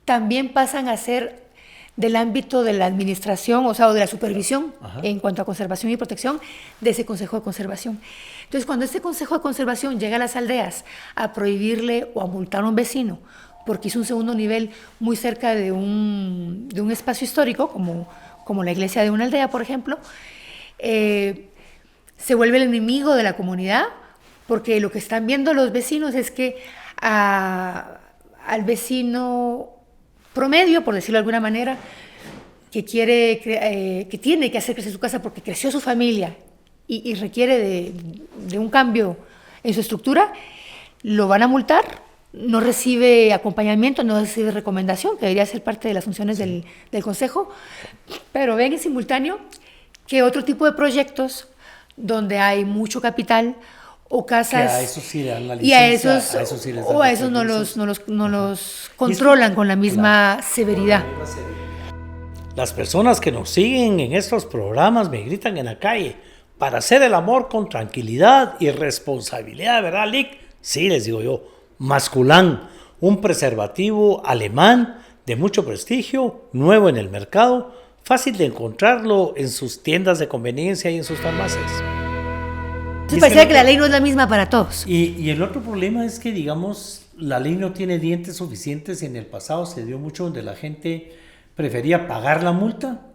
también pasan a ser del ámbito de la administración, o sea, o de la supervisión en cuanto a conservación y protección de ese Consejo de Conservación. Entonces, cuando este Consejo de Conservación llega a las aldeas a prohibirle o a multar a un vecino porque hizo un segundo nivel muy cerca de un espacio histórico, como la iglesia de una aldea, por ejemplo, se vuelve el enemigo de la comunidad, porque lo que están viendo los vecinos es que al vecino promedio, por decirlo de alguna manera, que tiene que hacer crecer su casa porque creció su familia y requiere de un cambio en su estructura, lo van a multar, no recibe acompañamiento, no recibe recomendación, que debería ser parte de las funciones del Consejo, pero ven en simultáneo que otro tipo de proyectos donde hay mucho capital o casas, que a esos sí le dan la licencia, y a esos no los controlan con la misma severidad. Las personas que nos siguen en estos programas me gritan en la calle para hacer el amor con tranquilidad y responsabilidad, ¿verdad, Lick? Sí, les digo yo, Masculán, un preservativo alemán de mucho prestigio, nuevo en el mercado, fácil de encontrarlo en sus tiendas de conveniencia y en sus farmacias. Entonces parecía que la ley no es la misma para todos. Y el otro problema es que, digamos, la ley no tiene dientes suficientes. En el pasado se dio mucho donde la gente prefería pagar la multa.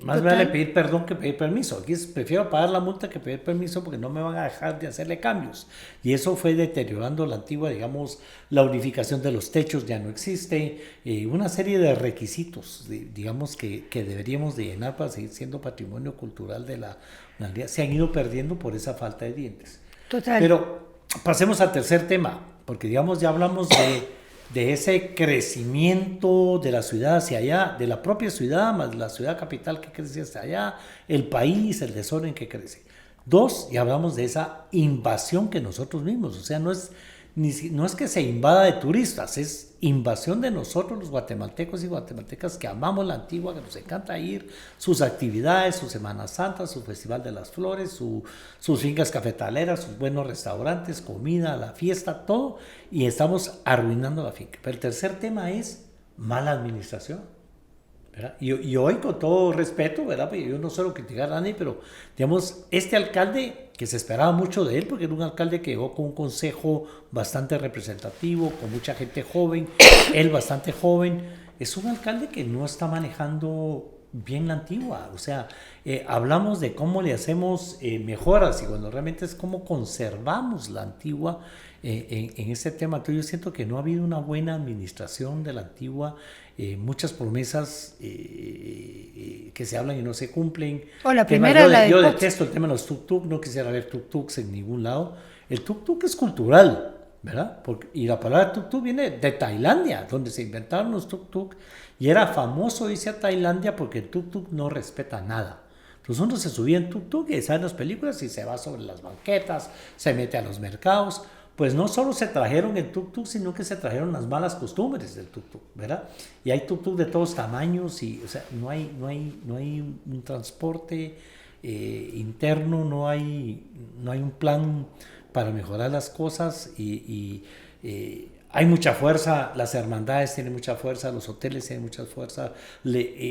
Más vale pedir perdón que pedir permiso. Aquí prefiero pagar la multa que pedir permiso porque no me van a dejar de hacerle cambios. Y eso fue deteriorando la antigua, digamos, la unificación de los techos ya no existe. Una serie de requisitos, digamos, que deberíamos de llenar para seguir siendo patrimonio cultural de la humanidad, se han ido perdiendo por esa falta de dientes. Total. Pero pasemos al tercer tema, porque digamos ya hablamos de ese crecimiento de la ciudad hacia allá, de la propia ciudad, más la ciudad capital que crece hacia allá, el país, el desorden que crece. Dos, y hablamos de esa invasión que nosotros mismos, o sea, no es que se invada de turistas, es invasión de nosotros los guatemaltecos y guatemaltecas que amamos la Antigua, que nos encanta ir, sus actividades, su Semana Santa, su Festival de las Flores, sus fincas cafetaleras, sus buenos restaurantes, comida, la fiesta, todo, y estamos arruinando la finca. Pero el tercer tema es mala administración. Y hoy, con todo respeto, ¿verdad? Pues yo no suelo criticar a nadie, pero digamos, este alcalde, que se esperaba mucho de él, porque era un alcalde que llegó con un consejo bastante representativo, con mucha gente joven, él bastante joven, es un alcalde que no está manejando bien la Antigua. O sea, hablamos de cómo le hacemos mejoras, y cuando realmente es cómo conservamos la Antigua en ese tema. Entonces yo siento que no ha habido una buena administración de la Antigua. Muchas promesas que se hablan y no se cumplen. O la primera, yo detesto el tema de los tuk-tuk, no quisiera ver tuk-tuks en ningún lado. El tuk-tuk es cultural, ¿verdad? Y la palabra tuk-tuk viene de Tailandia, donde se inventaron los tuk-tuk, y era famoso irse a Tailandia porque el tuk-tuk no respeta nada. Entonces uno se subía en tuk-tuk y sale en las películas y se va sobre las banquetas, se mete a los mercados. Pues no solo se trajeron el tuk-tuk, sino que se trajeron las malas costumbres del tuk-tuk, ¿verdad? Y hay tuk-tuk de todos tamaños, y, o sea, no hay un transporte interno, no hay un plan para mejorar las cosas, y hay mucha fuerza, las hermandades tienen mucha fuerza, los hoteles tienen mucha fuerza.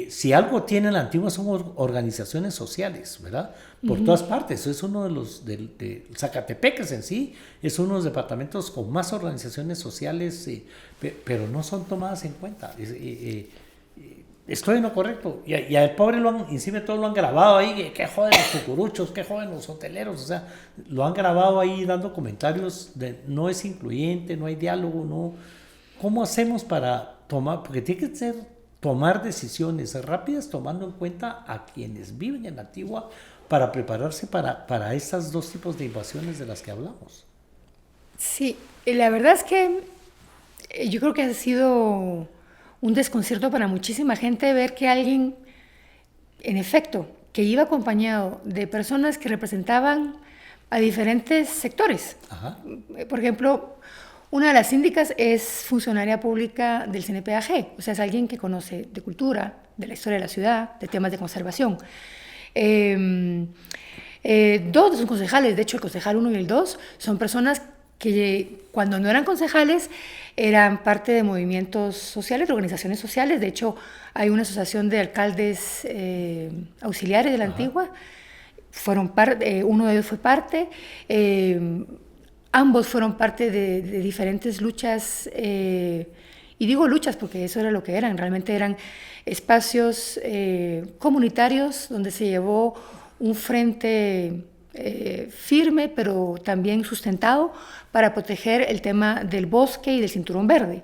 Si algo tiene la Antigua son organizaciones sociales, ¿verdad? Por todas partes. Eso es uno de los, de Zacatepeques en sí, es uno de los departamentos con más organizaciones sociales, pero no son tomadas en cuenta. Estoy en lo correcto. Y al pobre encima de todo lo han grabado ahí, que joden los cucuruchos, que joden los hoteleros. O sea, lo han grabado ahí dando comentarios de no es incluyente, no hay diálogo, no. ¿Cómo hacemos para tomar? Porque tiene que ser tomar decisiones rápidas tomando en cuenta a quienes viven en la Antigua para prepararse para estos dos tipos de invasiones de las que hablamos. Sí, la verdad es que yo creo que ha sido un desconcierto para muchísima gente ver que alguien, en efecto, que iba acompañado de personas que representaban a diferentes sectores. Ajá. Por ejemplo, una de las síndicas es funcionaria pública del CNPAG, o sea, es alguien que conoce de cultura, de la historia de la ciudad, de temas de conservación. Dos de sus concejales, de hecho el concejal 1 y el 2, son personas que cuando no eran concejales eran parte de movimientos sociales, de organizaciones sociales. De hecho, hay una asociación de alcaldes auxiliares de la Antigua. Uno de ellos fue parte. Ambos fueron parte de diferentes luchas. Y digo luchas porque eso era lo que eran. Realmente eran espacios comunitarios donde se llevó un frente firme, pero también sustentado, para proteger el tema del bosque y del cinturón verde.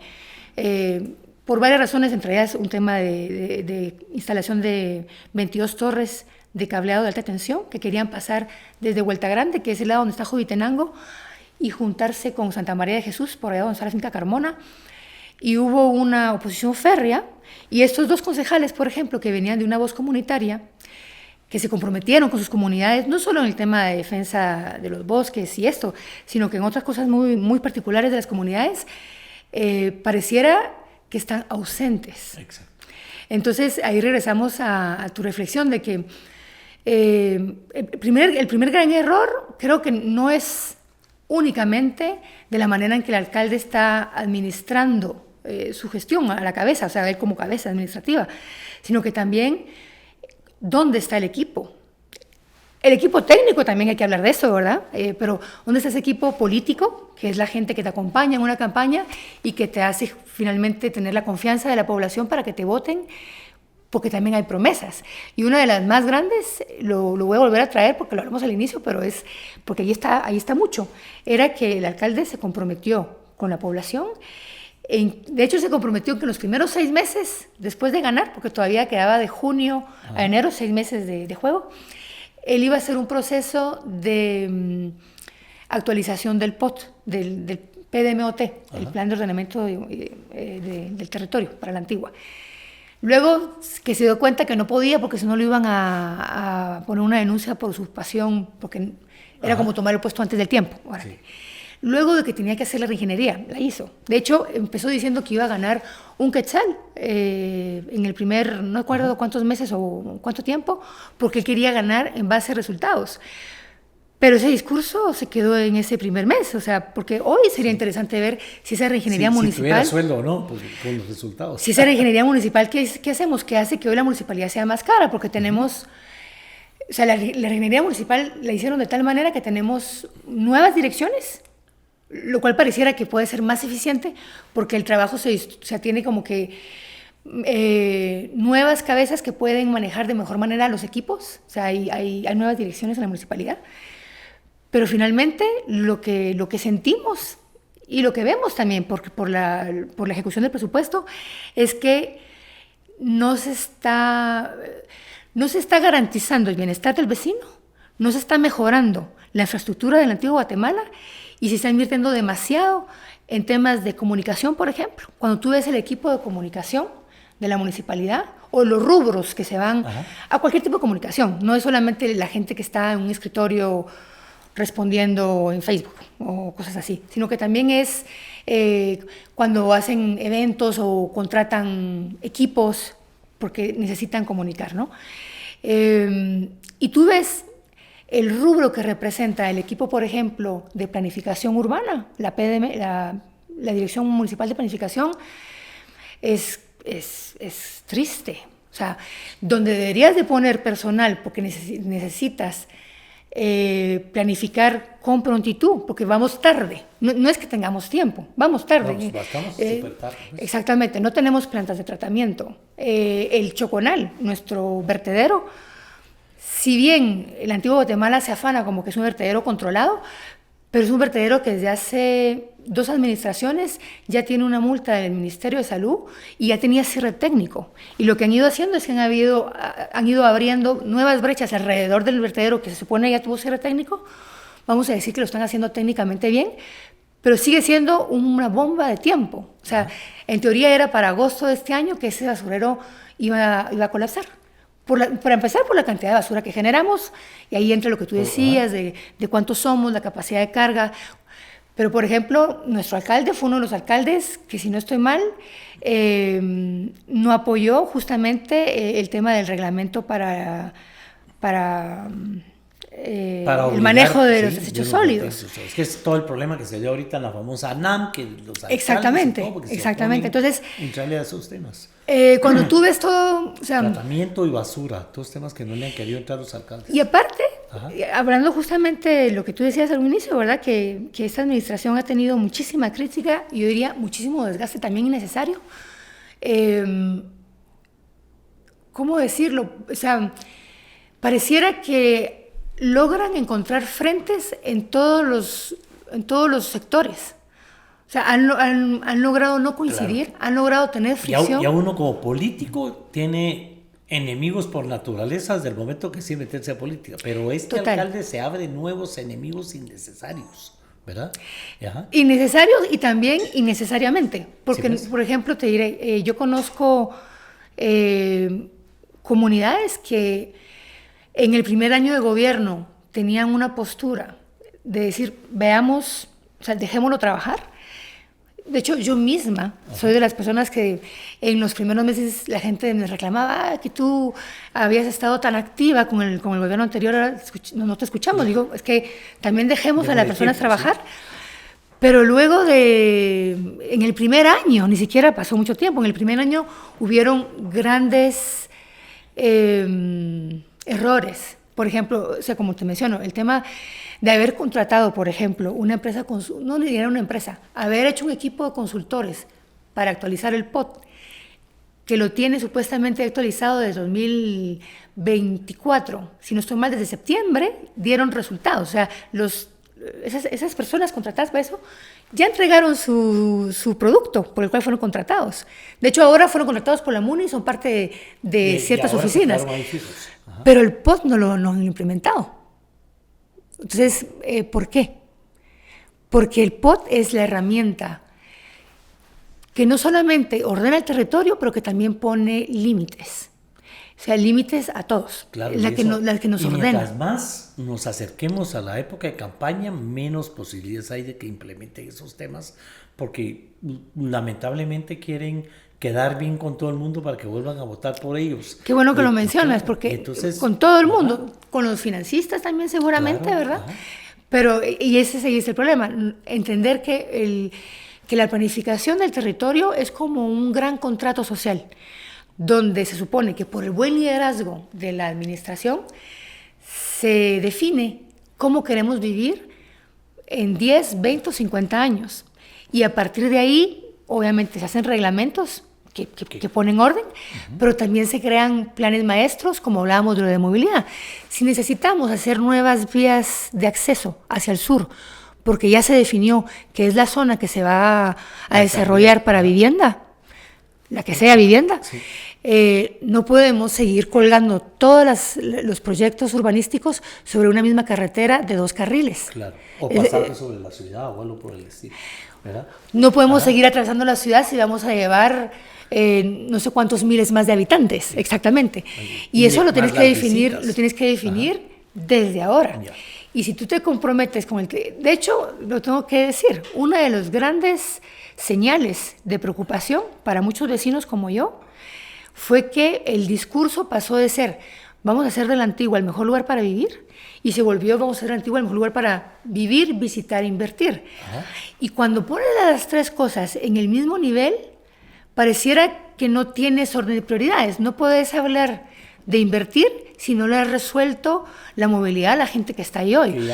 Por varias razones, entre ellas un tema de instalación de 22 torres de cableado de alta tensión que querían pasar desde Vuelta Grande, que es el lado donde está Jovitenango, y juntarse con Santa María de Jesús, por allá donde está la finca Carmona. Y hubo una oposición férrea, y estos dos concejales, por ejemplo, que venían de una voz comunitaria, que se comprometieron con sus comunidades, no solo en el tema de defensa de los bosques y esto, sino que en otras cosas muy, muy particulares de las comunidades, pareciera que están ausentes. Exacto. Entonces, ahí regresamos a tu reflexión de que el primer gran error creo que no es únicamente de la manera en que el alcalde está administrando su gestión a la cabeza, o sea, él como cabeza administrativa, sino que también ¿dónde está el equipo? El equipo técnico también hay que hablar de eso, ¿verdad? Pero ¿dónde está ese equipo político, que es la gente que te acompaña en una campaña y que te hace finalmente tener la confianza de la población para que te voten? Porque también hay promesas. Y una de las más grandes, lo voy a volver a traer porque lo hablamos al inicio, pero es porque ahí está mucho, era que el alcalde se comprometió con la población. De hecho, se comprometió que en los primeros 6 meses, después de ganar, porque todavía quedaba de junio a enero, 6 meses de juego, él iba a hacer un proceso de actualización del POT, del PDMOT, el Plan de Ordenamiento del Territorio para la Antigua. Luego que se dio cuenta que no podía porque si no lo iban a poner una denuncia por usurpación, porque era como tomar el puesto antes del tiempo. Sí. Luego de que tenía que hacer la reingeniería, la hizo. De hecho, empezó diciendo que iba a ganar un quetzal en el primer, no recuerdo cuántos meses o cuánto tiempo, porque quería ganar en base a resultados. Pero ese discurso se quedó en ese primer mes, o sea, porque hoy sería interesante ver si esa reingeniería municipal... Si tuviera sueldo o no, pues con los resultados. Si esa reingeniería municipal, ¿qué hacemos? ¿Qué hace que hoy la municipalidad sea más cara? Porque tenemos... O sea, la reingeniería municipal la hicieron de tal manera que tenemos nuevas direcciones, lo cual pareciera que puede ser más eficiente porque el trabajo tiene como que nuevas cabezas que pueden manejar de mejor manera los equipos, o sea, hay nuevas direcciones en la municipalidad. Pero finalmente lo que sentimos y lo que vemos también por la ejecución del presupuesto es que no se está garantizando el bienestar del vecino, no se está mejorando la infraestructura del antiguo Guatemala y se está invirtiendo demasiado en temas de comunicación, por ejemplo. Cuando tú ves el equipo de comunicación de la municipalidad o los rubros que se van a cualquier tipo de comunicación, no es solamente la gente que está en un escritorio respondiendo en Facebook o cosas así, sino que también es cuando hacen eventos o contratan equipos porque necesitan comunicar, ¿no? Y tú ves el rubro que representa el equipo, por ejemplo, de planificación urbana, la PDM, la Dirección Municipal de Planificación, es triste. O sea, donde deberías de poner personal porque necesitas planificar con prontitud, porque vamos tarde. No es que tengamos tiempo, vamos tarde. Vamos súper tarde. Exactamente, no tenemos plantas de tratamiento. El Choconal, nuestro vertedero, si bien el antiguo Guatemala se afana como que es un vertedero controlado, pero es un vertedero que desde hace 2 administraciones ya tiene una multa del Ministerio de Salud y ya tenía cierre técnico. Y lo que han ido haciendo es que han ido abriendo nuevas brechas alrededor del vertedero que se supone ya tuvo cierre técnico. Vamos a decir que lo están haciendo técnicamente bien, pero sigue siendo una bomba de tiempo. O sea, en teoría era para agosto de este año que ese basurero iba a colapsar. Para empezar, por la cantidad de basura que generamos, y ahí entra lo que tú decías, de cuántos somos, la capacidad de carga. Pero, por ejemplo, nuestro alcalde fue uno de los alcaldes que, si no estoy mal, no apoyó justamente el tema del reglamento para el manejo de los desechos sólidos. Es que es todo el problema que se dio ahorita en la famosa ANAM, que los alcaldes exactamente. Entonces, entrarle a esos temas. Cuando tú ves todo... O sea, tratamiento y basura, todos temas que no le han querido entrar los alcaldes. Y aparte, hablando justamente de lo que tú decías al inicio, ¿verdad? Que esta administración ha tenido muchísima crítica y yo diría muchísimo desgaste también innecesario. ¿Cómo decirlo? O sea, pareciera que logran encontrar frentes en todos los sectores. O sea, han logrado no coincidir, han logrado tener fricción. Y a uno como político tiene enemigos por naturaleza desde el momento que sí meterse a política. Pero alcalde se abre nuevos enemigos innecesarios, ¿verdad? Innecesarios y también innecesariamente. Porque, por ejemplo, te diré, yo conozco comunidades que en el primer año de gobierno tenían una postura de decir, veamos, o sea, dejémoslo trabajar. De hecho, yo misma soy de las personas que en los primeros meses la gente me reclamaba que tú habías estado tan activa con el gobierno anterior, ahora no te escuchamos. Digo, es que también dejemos a las personas trabajar. Sí. Pero luego en el primer año, ni siquiera pasó mucho tiempo, en el primer año hubieron grandes errores. Por ejemplo, o sea, como te menciono, el tema de haber contratado, por ejemplo, una empresa, no ni siquiera una empresa, haber hecho un equipo de consultores para actualizar el POT, que lo tiene supuestamente actualizado desde 2024, si no estoy mal, desde septiembre, dieron resultados. O sea, esas personas contratadas para eso ya entregaron su producto por el cual fueron contratados. De hecho, ahora fueron contratados por la MUNI y son parte de ciertas oficinas. Pero el POT no lo han implementado. Entonces, ¿por qué? porque el POT es la herramienta que no solamente ordena el territorio, pero que también pone límites. O sea, límites a todos, Claro, la que nos y ordena. mientras más nos acerquemos a la época de campaña, menos posibilidades hay de que implementen esos temas, porque lamentablemente quieren quedar bien con todo el mundo para que vuelvan a votar por ellos. Qué bueno que lo mencionas, porque entonces, con todo el mundo, con los financistas también seguramente, claro, ¿verdad? Pero, y ese es el problema, entender que la planificación del territorio es como un gran contrato social, donde se supone que por el buen liderazgo de la administración se define cómo queremos vivir en 10, 20 o 50 años. Y a partir de ahí, obviamente, se hacen reglamentos que ponen orden, pero también se crean planes maestros, como hablábamos de lo de movilidad. Si necesitamos hacer nuevas vías de acceso hacia el sur, porque ya se definió que es la zona que se va a desarrollar para vivienda, la que sea vivienda, sí. No podemos seguir colgando todos los proyectos urbanísticos sobre una misma carretera de 2 carriles. Claro, o pasando sobre la ciudad o algo por el estilo, ¿verdad? No podemos seguir atravesando la ciudad si vamos a llevar no sé cuántos miles más de habitantes, exactamente. Y eso lo tienes que definir, desde ahora. Ya. Y si tú te comprometes con de hecho, lo tengo que decir, una de las grandes señales de preocupación para muchos vecinos como yo fue que el discurso pasó de ser vamos a hacer de la Antigua el mejor lugar para vivir y se volvió vamos a hacer de la Antigua el mejor lugar para vivir, visitar, invertir. Ajá. Y cuando pones las 3 cosas en el mismo nivel, pareciera que no tienes orden de prioridades. No puedes hablar de invertir si no le has resuelto la movilidad a la gente que está ahí hoy.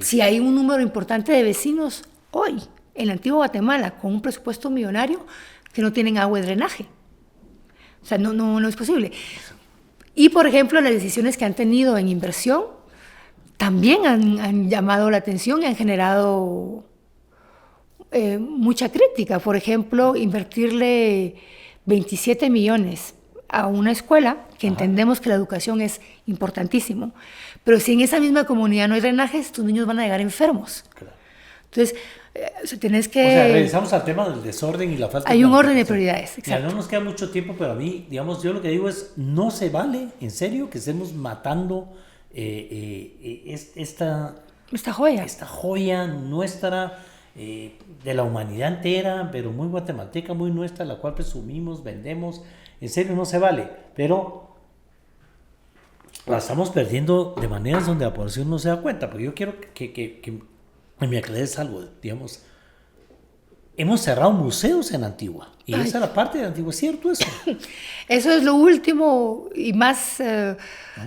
Si hay un número importante de vecinos hoy en la Antigua Guatemala con un presupuesto millonario que no tienen agua y drenaje. O sea, no es posible. Y, por ejemplo, las decisiones que han tenido en inversión también han llamado la atención y han generado mucha crítica. Por ejemplo, invertirle 27 millones a una escuela, que entendemos que la educación es importantísimo, pero si en esa misma comunidad no hay drenajes, tus niños van a llegar enfermos. Claro. Entonces, tienes que... O sea, regresamos al tema del desorden y la falta de... Hay un orden de prioridades, exacto. Mira, no nos queda mucho tiempo, pero a mí, digamos, yo lo que digo es, no se vale, en serio, que estemos matando esta joya. Esta joya nuestra, de la humanidad entera, pero muy guatemalteca, muy nuestra, la cual presumimos, vendemos. En serio, no se vale, pero la estamos perdiendo de maneras donde la población no se da cuenta, porque yo quiero que me aclares algo, digamos, hemos cerrado museos en Antigua, y esa es la parte de Antigua, ¿es cierto eso? Eso es lo último y más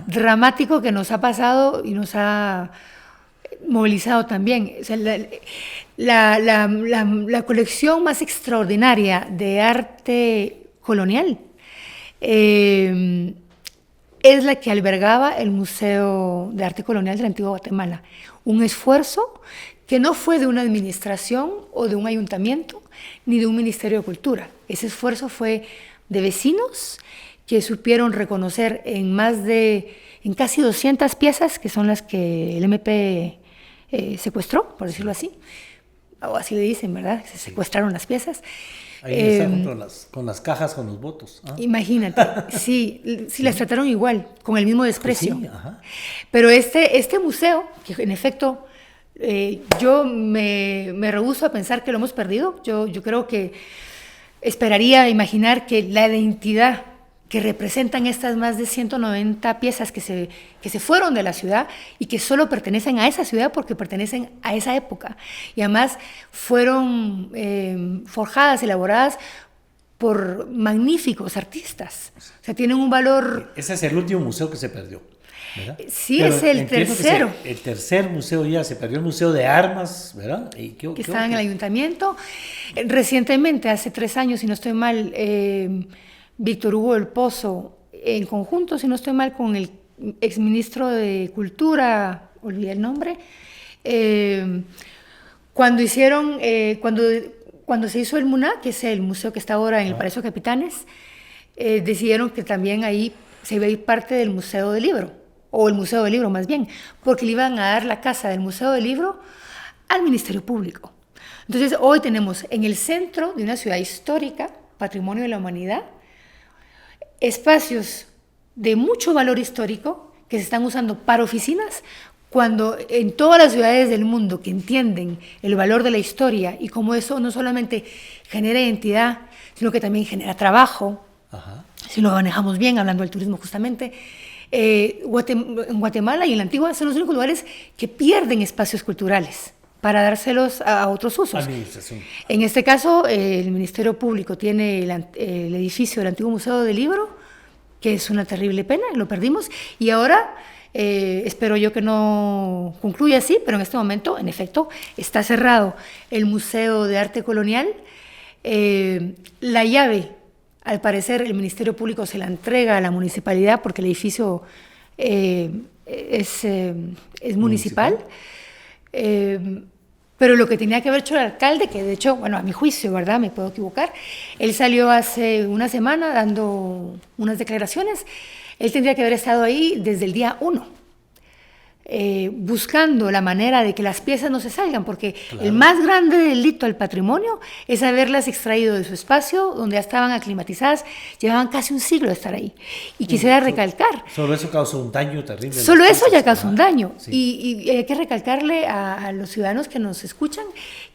dramático que nos ha pasado y nos ha movilizado también. O sea, la colección más extraordinaria de arte colonial es la que albergaba el Museo de Arte Colonial de la Antigua Guatemala. Un esfuerzo que no fue de una administración o de un ayuntamiento, ni de un ministerio de cultura. Ese esfuerzo fue de vecinos que supieron reconocer en casi 200 piezas, que son las que el MP secuestró, por decirlo así, o así le dicen, ¿verdad? Se secuestraron las piezas. Ahí está con las cajas, con los votos. Imagínate, sí, las trataron igual, con el mismo desprecio. Pues sí, ajá. Pero este museo, que en efecto yo me rehúso a pensar que lo hemos perdido. Yo creo que esperaría imaginar que la identidad que representan estas más de 190 piezas que se fueron de la ciudad y que solo pertenecen a esa ciudad porque pertenecen a esa época. Y además fueron forjadas, elaboradas por magníficos artistas. O sea, tienen un valor... Ese es el último museo que se perdió, ¿verdad? Sí, pero es el tercero. El tercer museo ya se perdió, el Museo de Armas, ¿verdad? Que estaba en el ayuntamiento. Recientemente, hace 3 años, si no estoy mal, Víctor Hugo del Pozo, en conjunto, si no estoy mal, con el exministro de Cultura, olvidé el nombre, cuando se hizo el MUNA, que es el museo que está ahora en el Palacio de Capitanes, decidieron que también ahí se iba a ir parte del Museo del Libro, o el Museo del Libro más bien, porque le iban a dar la casa del Museo del Libro al Ministerio Público. Entonces, hoy tenemos en el centro de una ciudad histórica, patrimonio de la humanidad, espacios de mucho valor histórico que se están usando para oficinas, cuando en todas las ciudades del mundo que entienden el valor de la historia y cómo eso no solamente genera identidad, sino que también genera trabajo, Ajá. Si lo manejamos bien, hablando del turismo justamente, en Guatemala y en la Antigua son los únicos lugares que pierden espacios culturales para dárselos a otros usos. En este caso, el Ministerio Público tiene el edificio del antiguo Museo del Libro, que es una terrible pena, lo perdimos, y ahora espero yo que no concluya así, pero en este momento, en efecto, está cerrado el Museo de Arte Colonial. La llave, al parecer, el Ministerio Público se la entrega a la municipalidad porque el edificio es municipal. Pero lo que tenía que haber hecho el alcalde, que de hecho, bueno, a mi juicio, ¿verdad? Me puedo equivocar, él salió hace una semana dando unas declaraciones, él tendría que haber estado ahí desde el día 1, buscando la manera de que las piezas no se salgan, porque claro, el más grande delito al patrimonio es haberlas extraído de su espacio, donde ya estaban aclimatizadas, llevaban casi un siglo de estar ahí. Y quisiera recalcar... Solo eso causó un daño terrible. Solo eso ya causó un daño. Sí. Y hay que recalcarle a los ciudadanos que nos escuchan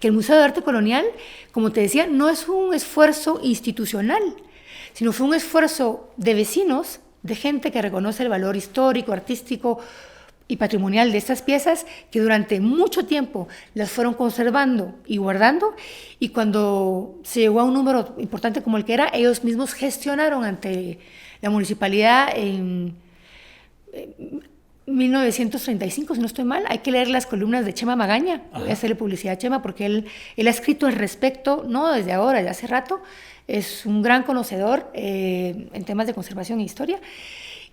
que el Museo de Arte Colonial, como te decía, no es un esfuerzo institucional, sino fue un esfuerzo de vecinos, de gente que reconoce el valor histórico, artístico y patrimonial de estas piezas, que durante mucho tiempo las fueron conservando y guardando, y cuando se llegó a un número importante como el que era, ellos mismos gestionaron ante la municipalidad en 1935, si no estoy mal. Hay que leer las columnas de Chema Magaña. Ajá. Voy a hacerle publicidad a Chema porque él ha escrito al respecto, no desde ahora, desde hace rato. Es un gran conocedor en temas de conservación e historia.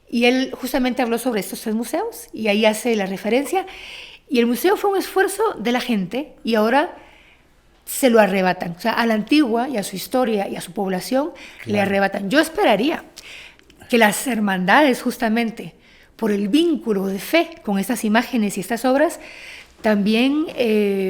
Y él justamente habló sobre estos 3 museos y ahí hace la referencia. Y el museo fue un esfuerzo de la gente y ahora se lo arrebatan. O sea, a la Antigua y a su historia y a su población le arrebatan. Yo esperaría que las hermandades, justamente por el vínculo de fe con estas imágenes y estas obras, también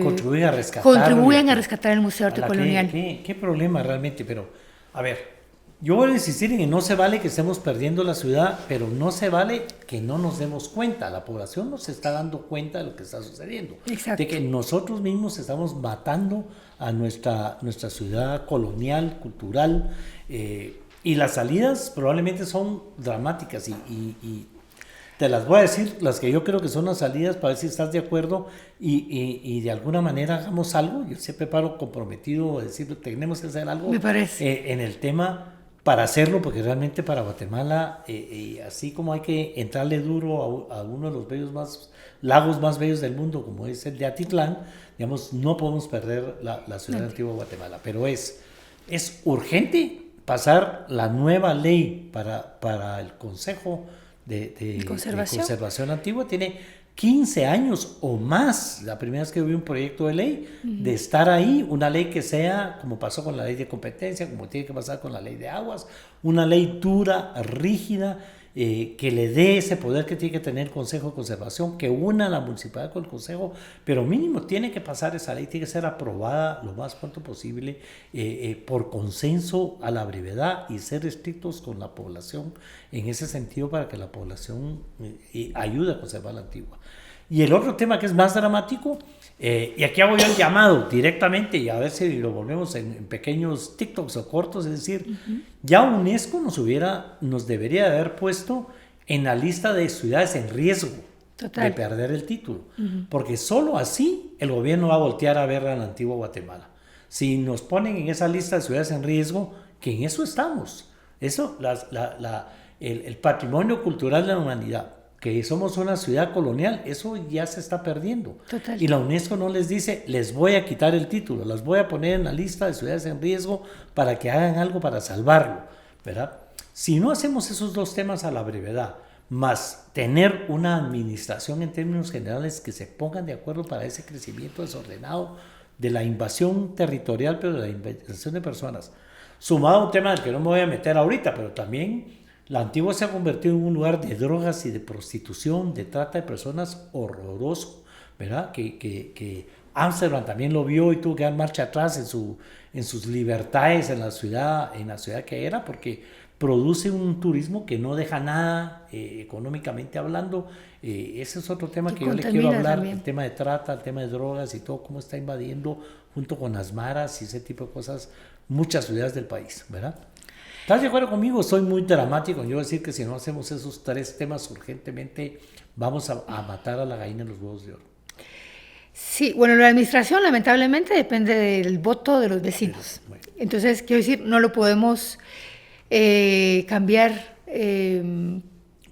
contribuyan a rescatar el Museo de Arte Colonial. ¿Qué problema realmente? Pero, a ver, yo voy a insistir en que no se vale que estemos perdiendo la ciudad, pero no se vale que no nos demos cuenta. La población no se está dando cuenta de lo que está sucediendo. Exacto. De que nosotros mismos estamos matando a nuestra ciudad colonial, cultural, y las salidas probablemente son dramáticas y te las voy a decir, las que yo creo que son las salidas, para ver si estás de acuerdo y de alguna manera hagamos algo. Yo siempre paro comprometido a decir, tenemos que hacer algo. Me parece. En el tema para hacerlo, porque realmente para Guatemala, así como hay que entrarle duro a uno de los lagos más bellos del mundo, como es el de Atitlán, digamos, no podemos perder la ciudad antigua de Guatemala. Pero es urgente pasar la nueva ley para el Consejo de conservación antigua. Tiene 15 años o más, la primera vez que vi un proyecto de ley, de estar ahí, una ley que sea, como pasó con la ley de competencia, como tiene que pasar con la ley de aguas, una ley dura, rígida, que le dé ese poder que tiene que tener el Consejo de Conservación, que una a la municipalidad con el Consejo, pero mínimo tiene que pasar esa ley, tiene que ser aprobada lo más pronto posible, por consenso a la brevedad, y ser estrictos con la población en ese sentido para que la población ayude a conservar la antigua. Y el otro tema que es más dramático, y aquí hago yo el llamado directamente, y a ver si lo volvemos en pequeños TikToks o cortos, es decir, ya UNESCO nos debería haber puesto en la lista de ciudades en riesgo de perder el título, porque solo así el gobierno va a voltear a ver a la antigua Guatemala. Si nos ponen en esa lista de ciudades en riesgo, que en eso estamos, eso, el patrimonio cultural de la humanidad, que somos una ciudad colonial, eso ya se está perdiendo. Total. Y la UNESCO no les dice, les voy a quitar el título, las voy a poner en la lista de ciudades en riesgo para que hagan algo para salvarlo, ¿verdad? Si no hacemos esos 2 temas a la brevedad, más tener una administración en términos generales que se pongan de acuerdo para ese crecimiento desordenado de la invasión territorial, pero de la invasión de personas, sumado a un tema del que no me voy a meter ahorita, pero también la Antigua se ha convertido en un lugar de drogas y de prostitución, de trata de personas horroroso, ¿verdad? Que Ámsterdam también lo vio y tuvo que dar marcha atrás en sus libertades en la ciudad que era, porque produce un turismo que no deja nada económicamente hablando. Ese es otro tema que yo le quiero hablar, también. El tema de trata, el tema de drogas y todo, cómo está invadiendo junto con las maras y ese tipo de cosas muchas ciudades del país, ¿verdad? ¿Estás de acuerdo conmigo? Soy muy dramático. Yo voy a decir que si no hacemos esos 3 temas urgentemente, vamos a matar a la gallina en los huevos de oro. Sí, bueno, la administración lamentablemente depende del voto de los vecinos. Bueno. Entonces, quiero decir, no lo podemos cambiar...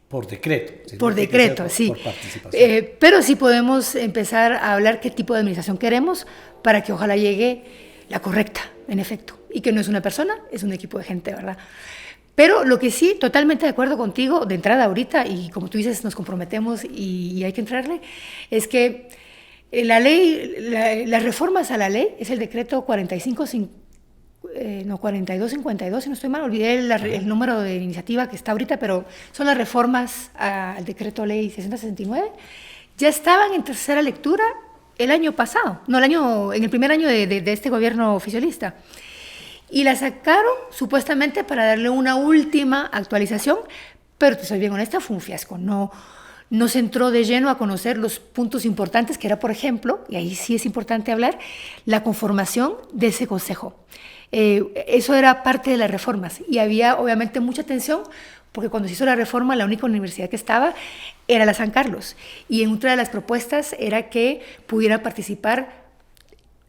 por decreto. Por decreto, sí. Por participación. Pero sí podemos empezar a hablar qué tipo de administración queremos para que ojalá llegue la correcta, en efecto. Y que no es una persona, es un equipo de gente, ¿verdad? Pero lo que sí, totalmente de acuerdo contigo, de entrada ahorita, y como tú dices, nos comprometemos y hay que entrarle, es que la ley, las reformas a la ley, es el decreto 4252, si no estoy mal, olvidé el número de iniciativa que está ahorita, pero son las reformas al decreto ley 6069, ya estaban en tercera lectura el año pasado, en el primer año de este gobierno oficialista. Y la sacaron supuestamente para darle una última actualización, pero te soy bien honesta, fue un fiasco. No se entró de lleno a conocer los puntos importantes, que era, por ejemplo, y ahí sí es importante hablar, la conformación de ese consejo. Eso era parte de las reformas y había obviamente mucha tensión, porque cuando se hizo la reforma, la única universidad que estaba era la San Carlos. Y en otra de las propuestas era que pudiera participar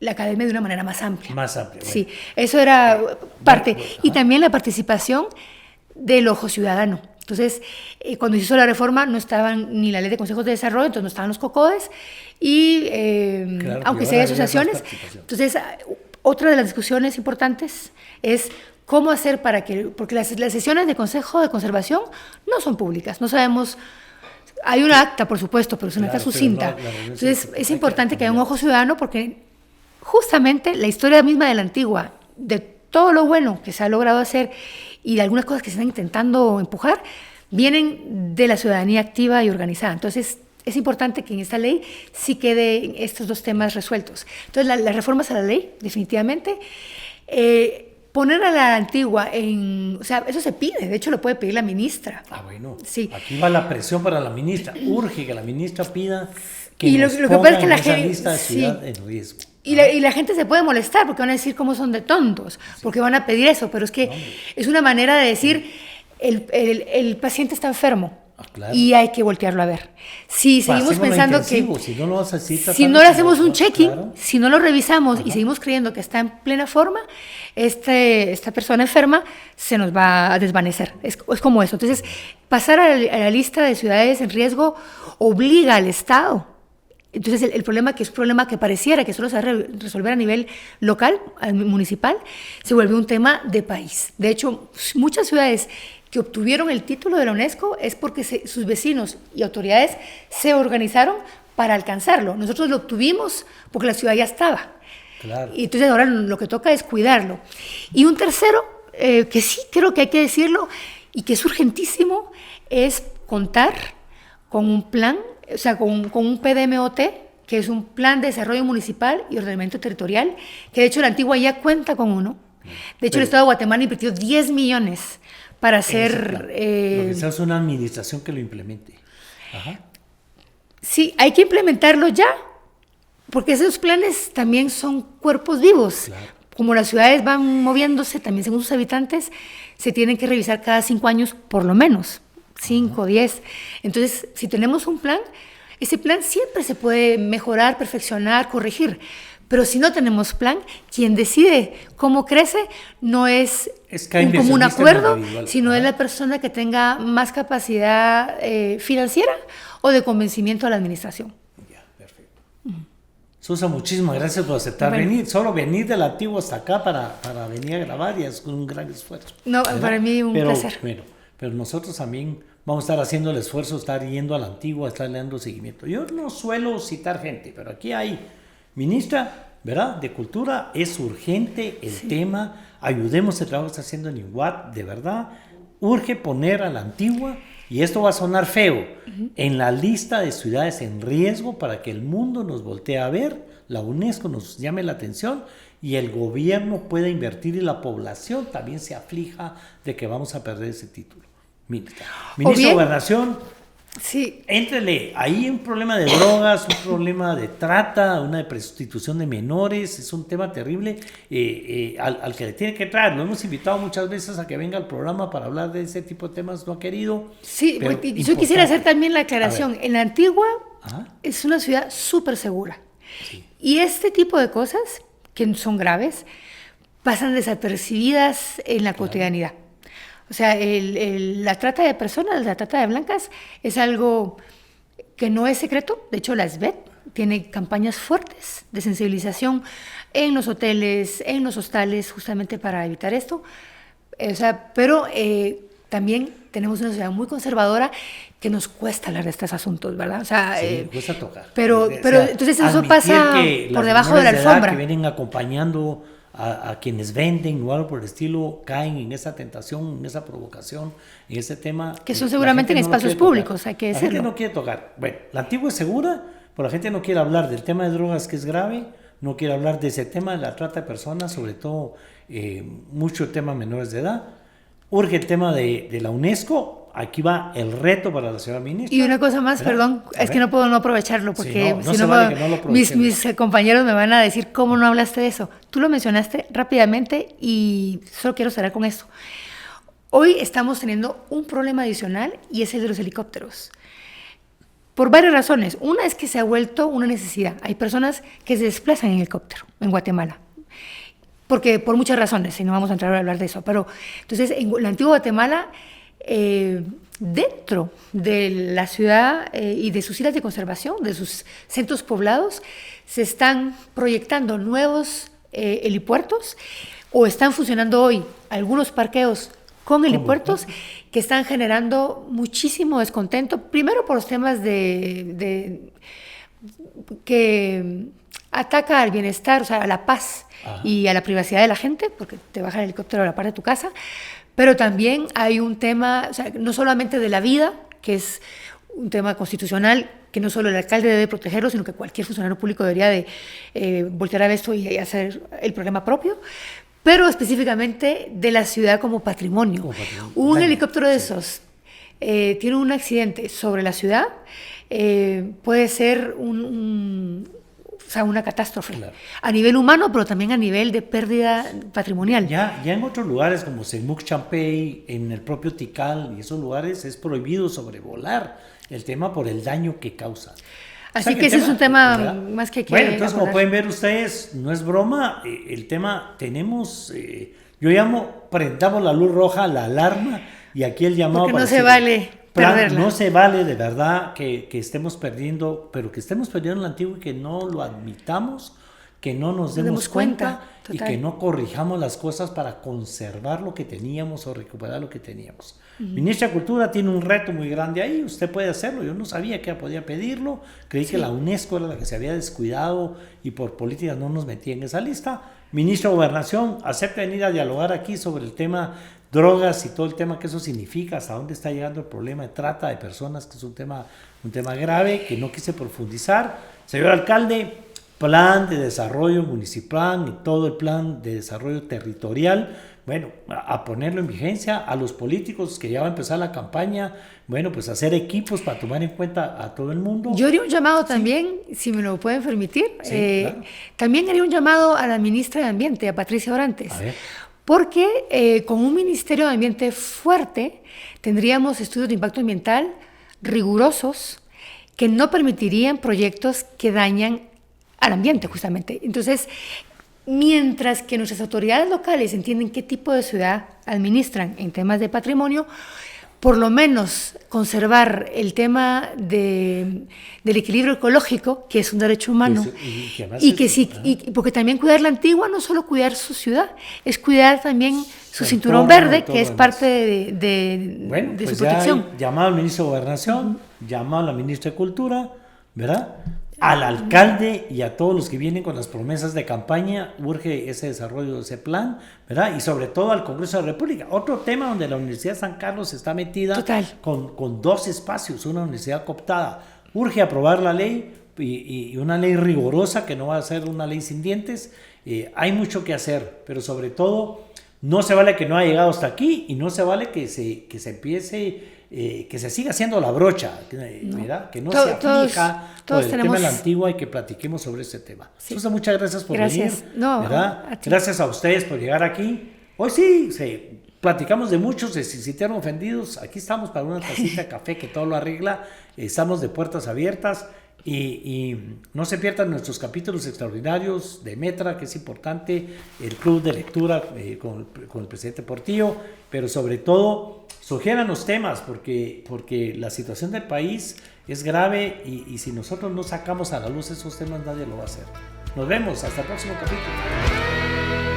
la academia de una manera más amplia. Más amplia. Bueno. Sí, eso era parte. Y también la participación del ojo ciudadano. Entonces, cuando se hizo la reforma no estaban ni la ley de consejos de desarrollo, entonces no estaban los COCODES, y claro, aunque sea asociaciones. Entonces, otra de las discusiones importantes es cómo hacer para que, porque las sesiones de consejo de conservación no son públicas, no sabemos. Hay una acta, por supuesto, pero es una acta sucinta. Entonces, es importante que haya un ojo ciudadano, porque justamente la historia misma de la Antigua, de todo lo bueno que se ha logrado hacer y de algunas cosas que se están intentando empujar, vienen de la ciudadanía activa y organizada. Entonces, es importante que en esta ley sí queden estos 2 temas resueltos. Entonces, las reformas a la ley, definitivamente. Poner a la Antigua o sea, eso se pide, de hecho lo puede pedir la ministra. Bueno, sí. Aquí va la presión para la ministra. Urge que la ministra pida que y nos lo que pasa es que la gente, lista de ciudad en riesgo. Y la gente se puede molestar porque van a decir cómo son de tontos, porque van a pedir eso, pero es que es una manera de decir el paciente está enfermo. Claro. Y hay que voltearlo a ver. Si seguimos pensando que si no le hacemos un check-in, claro, si no lo revisamos y seguimos creyendo que está en plena forma, esta persona enferma se nos va a desvanecer. Es como eso. Entonces, pasar a la lista de ciudades en riesgo obliga al Estado. Entonces, el problema, que es un problema que pareciera que solo se va a resolver a nivel local, municipal, se vuelve un tema de país. De hecho, muchas ciudades que obtuvieron el título de la UNESCO es porque sus vecinos y autoridades se organizaron para alcanzarlo. Nosotros lo obtuvimos porque la ciudad ya estaba. Claro. Y entonces ahora lo que toca es cuidarlo. Y un tercero, que sí creo que hay que decirlo y que es urgentísimo, es contar con un plan, o sea, con un PDMOT, que es un Plan de Desarrollo Municipal y Ordenamiento Territorial, que de hecho la Antigua ya cuenta con uno. De hecho, el Estado de Guatemala invirtió 10 millones para hacer... Lo que es una administración que lo implemente. Ajá. Sí, hay que implementarlo ya, porque esos planes también son cuerpos vivos. Claro. Como las ciudades van moviéndose, también según sus habitantes, se tienen que revisar cada 5 años por lo menos, 5, 10. Entonces, si tenemos un plan, ese plan siempre se puede mejorar, perfeccionar, corregir. Pero si no tenemos plan, quien decide cómo crece no es un común acuerdo, sino es la persona que tenga más capacidad financiera o de convencimiento a la administración. Ya, perfecto. Susa, muchísimas gracias por aceptar venir. Solo venir del Antiguo hasta acá para venir a grabar y es un gran esfuerzo. No, ¿verdad? Para mí un placer. Pero nosotros también vamos a estar haciendo el esfuerzo, estar yendo a la Antigua, estar dando seguimiento. Yo no suelo citar gente, pero aquí hay... Ministra, ¿verdad? De Cultura, es urgente el tema. Ayudemos el trabajo que está haciendo en INGUAT, de verdad. Urge poner a la Antigua y esto va a sonar feo, en la lista de ciudades en riesgo para que el mundo nos voltee a ver, la UNESCO nos llame la atención y el gobierno pueda invertir y la población también se aflija de que vamos a perder ese título. Ministro de Gobernación, sí. Éntrele, ahí hay un problema de drogas, un problema de trata, una de prostitución de menores, es un tema terrible al que le tiene que entrar. Lo hemos invitado muchas veces a que venga al programa para hablar de ese tipo de temas, no ha querido. Sí, yo quisiera hacer también la aclaración. En la Antigua es una ciudad súper segura. Sí. Y este tipo de cosas, que son graves, pasan desapercibidas en la cotidianidad. O sea, la trata de personas, la trata de blancas, es algo que no es secreto. De hecho, la SBET tiene campañas fuertes de sensibilización en los hoteles, en los hostales, justamente para evitar esto. O sea, pero también tenemos una sociedad muy conservadora que nos cuesta hablar de estos asuntos, ¿verdad? O sea, sí, cuesta tocar. Pero entonces eso pasa por debajo de la alfombra. Que vienen acompañando a quienes venden o algo por el estilo, caen en esa tentación, en esa provocación, en ese tema. Que son seguramente en espacios públicos, hay que decirlo. La gente no quiere tocar. Bueno, la Antigua es segura, pero la gente no quiere hablar del tema de drogas, que es grave, no quiere hablar de ese tema de la trata de personas, sobre todo mucho tema de menores de edad. Urge el tema de la UNESCO. Aquí va el reto para la señora ministra. Y una cosa más, perdón, es que no puedo no aprovecharlo, porque mis compañeros me van a decir, ¿cómo no hablaste de eso? Tú lo mencionaste rápidamente y solo quiero cerrar con esto. Hoy estamos teniendo un problema adicional y es el de los helicópteros. Por varias razones. Una es que se ha vuelto una necesidad. Hay personas que se desplazan en helicóptero en Guatemala. Porque por muchas razones, y no vamos a entrar a hablar de eso. Pero entonces, en la antigua Guatemala, dentro de la ciudad y de sus islas de conservación, de sus centros poblados, se están proyectando nuevos helipuertos o están funcionando hoy algunos parqueos con helipuertos que están generando muchísimo descontento, primero por los temas que ataca al bienestar, o sea, a la paz y a la privacidad de la gente, porque te baja el helicóptero a la par de tu casa. Pero también hay un tema, o sea, no solamente de la vida, que es un tema constitucional, que no solo el alcalde debe protegerlo, sino que cualquier funcionario público debería de voltear a ver esto y hacer el programa propio, pero específicamente de la ciudad como patrimonio. Un helicóptero de esos tiene un accidente sobre la ciudad, puede ser una catástrofe, claro, a nivel humano, pero también a nivel de pérdida patrimonial. Ya en otros lugares como Semuc Champey, en el propio Tikal y esos lugares es prohibido sobrevolar el tema por el daño que causa. Así que ese es un tema, ¿verdad?, más que bueno, entonces como pueden ver ustedes, no es broma, el tema tenemos, yo llamo, prendamos la luz roja, la alarma, y aquí el llamado. Porque no se vale perderla. No se vale de verdad que estemos perdiendo, pero que estemos perdiendo lo antiguo y que no lo admitamos, que no nos demos cuenta y que no corrijamos las cosas para conservar lo que teníamos o recuperar lo que teníamos. Ministra de Cultura tiene un reto muy grande ahí, usted puede hacerlo, yo no sabía que podía pedirlo, creí que la UNESCO era la que se había descuidado y por políticas no nos metía en esa lista. Ministro de Gobernación, acepta venir a dialogar aquí sobre el tema drogas y todo el tema que eso significa, hasta dónde está llegando el problema de trata de personas, que es un tema grave que no quise profundizar. Señor alcalde, plan de desarrollo municipal y todo el plan de desarrollo territorial, bueno, a ponerlo en vigencia, a los políticos que ya va a empezar la campaña, bueno, pues hacer equipos para tomar en cuenta a todo el mundo. Yo haría un llamado también, si me lo pueden permitir, claro, también haría un llamado a la ministra de Ambiente, a Patricia Orantes, porque con un Ministerio de Ambiente fuerte tendríamos estudios de impacto ambiental rigurosos que no permitirían proyectos que dañan al ambiente, justamente. Entonces, mientras que nuestras autoridades locales entienden qué tipo de ciudad administran en temas de patrimonio, por lo menos conservar el tema del equilibrio ecológico, que es un derecho humano, porque también cuidar la antigua no solo cuidar su ciudad, es cuidar también su cinturón verde, que es parte de su protección. Llamado al ministro de Gobernación, llamado a la ministra de Cultura, ¿verdad? al alcalde y a todos los que vienen con las promesas de campaña, urge ese desarrollo de ese plan, ¿verdad? Y sobre todo al Congreso de la República. Otro tema donde la Universidad de San Carlos está metida con 2 espacios, una universidad cooptada. Urge aprobar la ley y una ley rigurosa que no va a ser una ley sin dientes. Hay mucho que hacer, pero sobre todo no se vale que no haya llegado hasta aquí y no se vale que se empiece... que se siga haciendo la brocha, ¿verdad? Que no se aflija por el tema de la antigua y que platiquemos sobre este tema. Sí. Susa, muchas gracias por venir. ¿Verdad? Gracias a ustedes por llegar aquí. Hoy sí, platicamos de muchos, si se sintieron ofendidos, aquí estamos para una tacita de café que todo lo arregla, estamos de puertas abiertas. Y no se pierdan nuestros capítulos extraordinarios de Metra, que es importante, el club de lectura con el presidente Portillo, pero sobre todo sugieran los temas porque la situación del país es grave y si nosotros no sacamos a la luz esos temas nadie lo va a hacer. Nos vemos, hasta el próximo capítulo.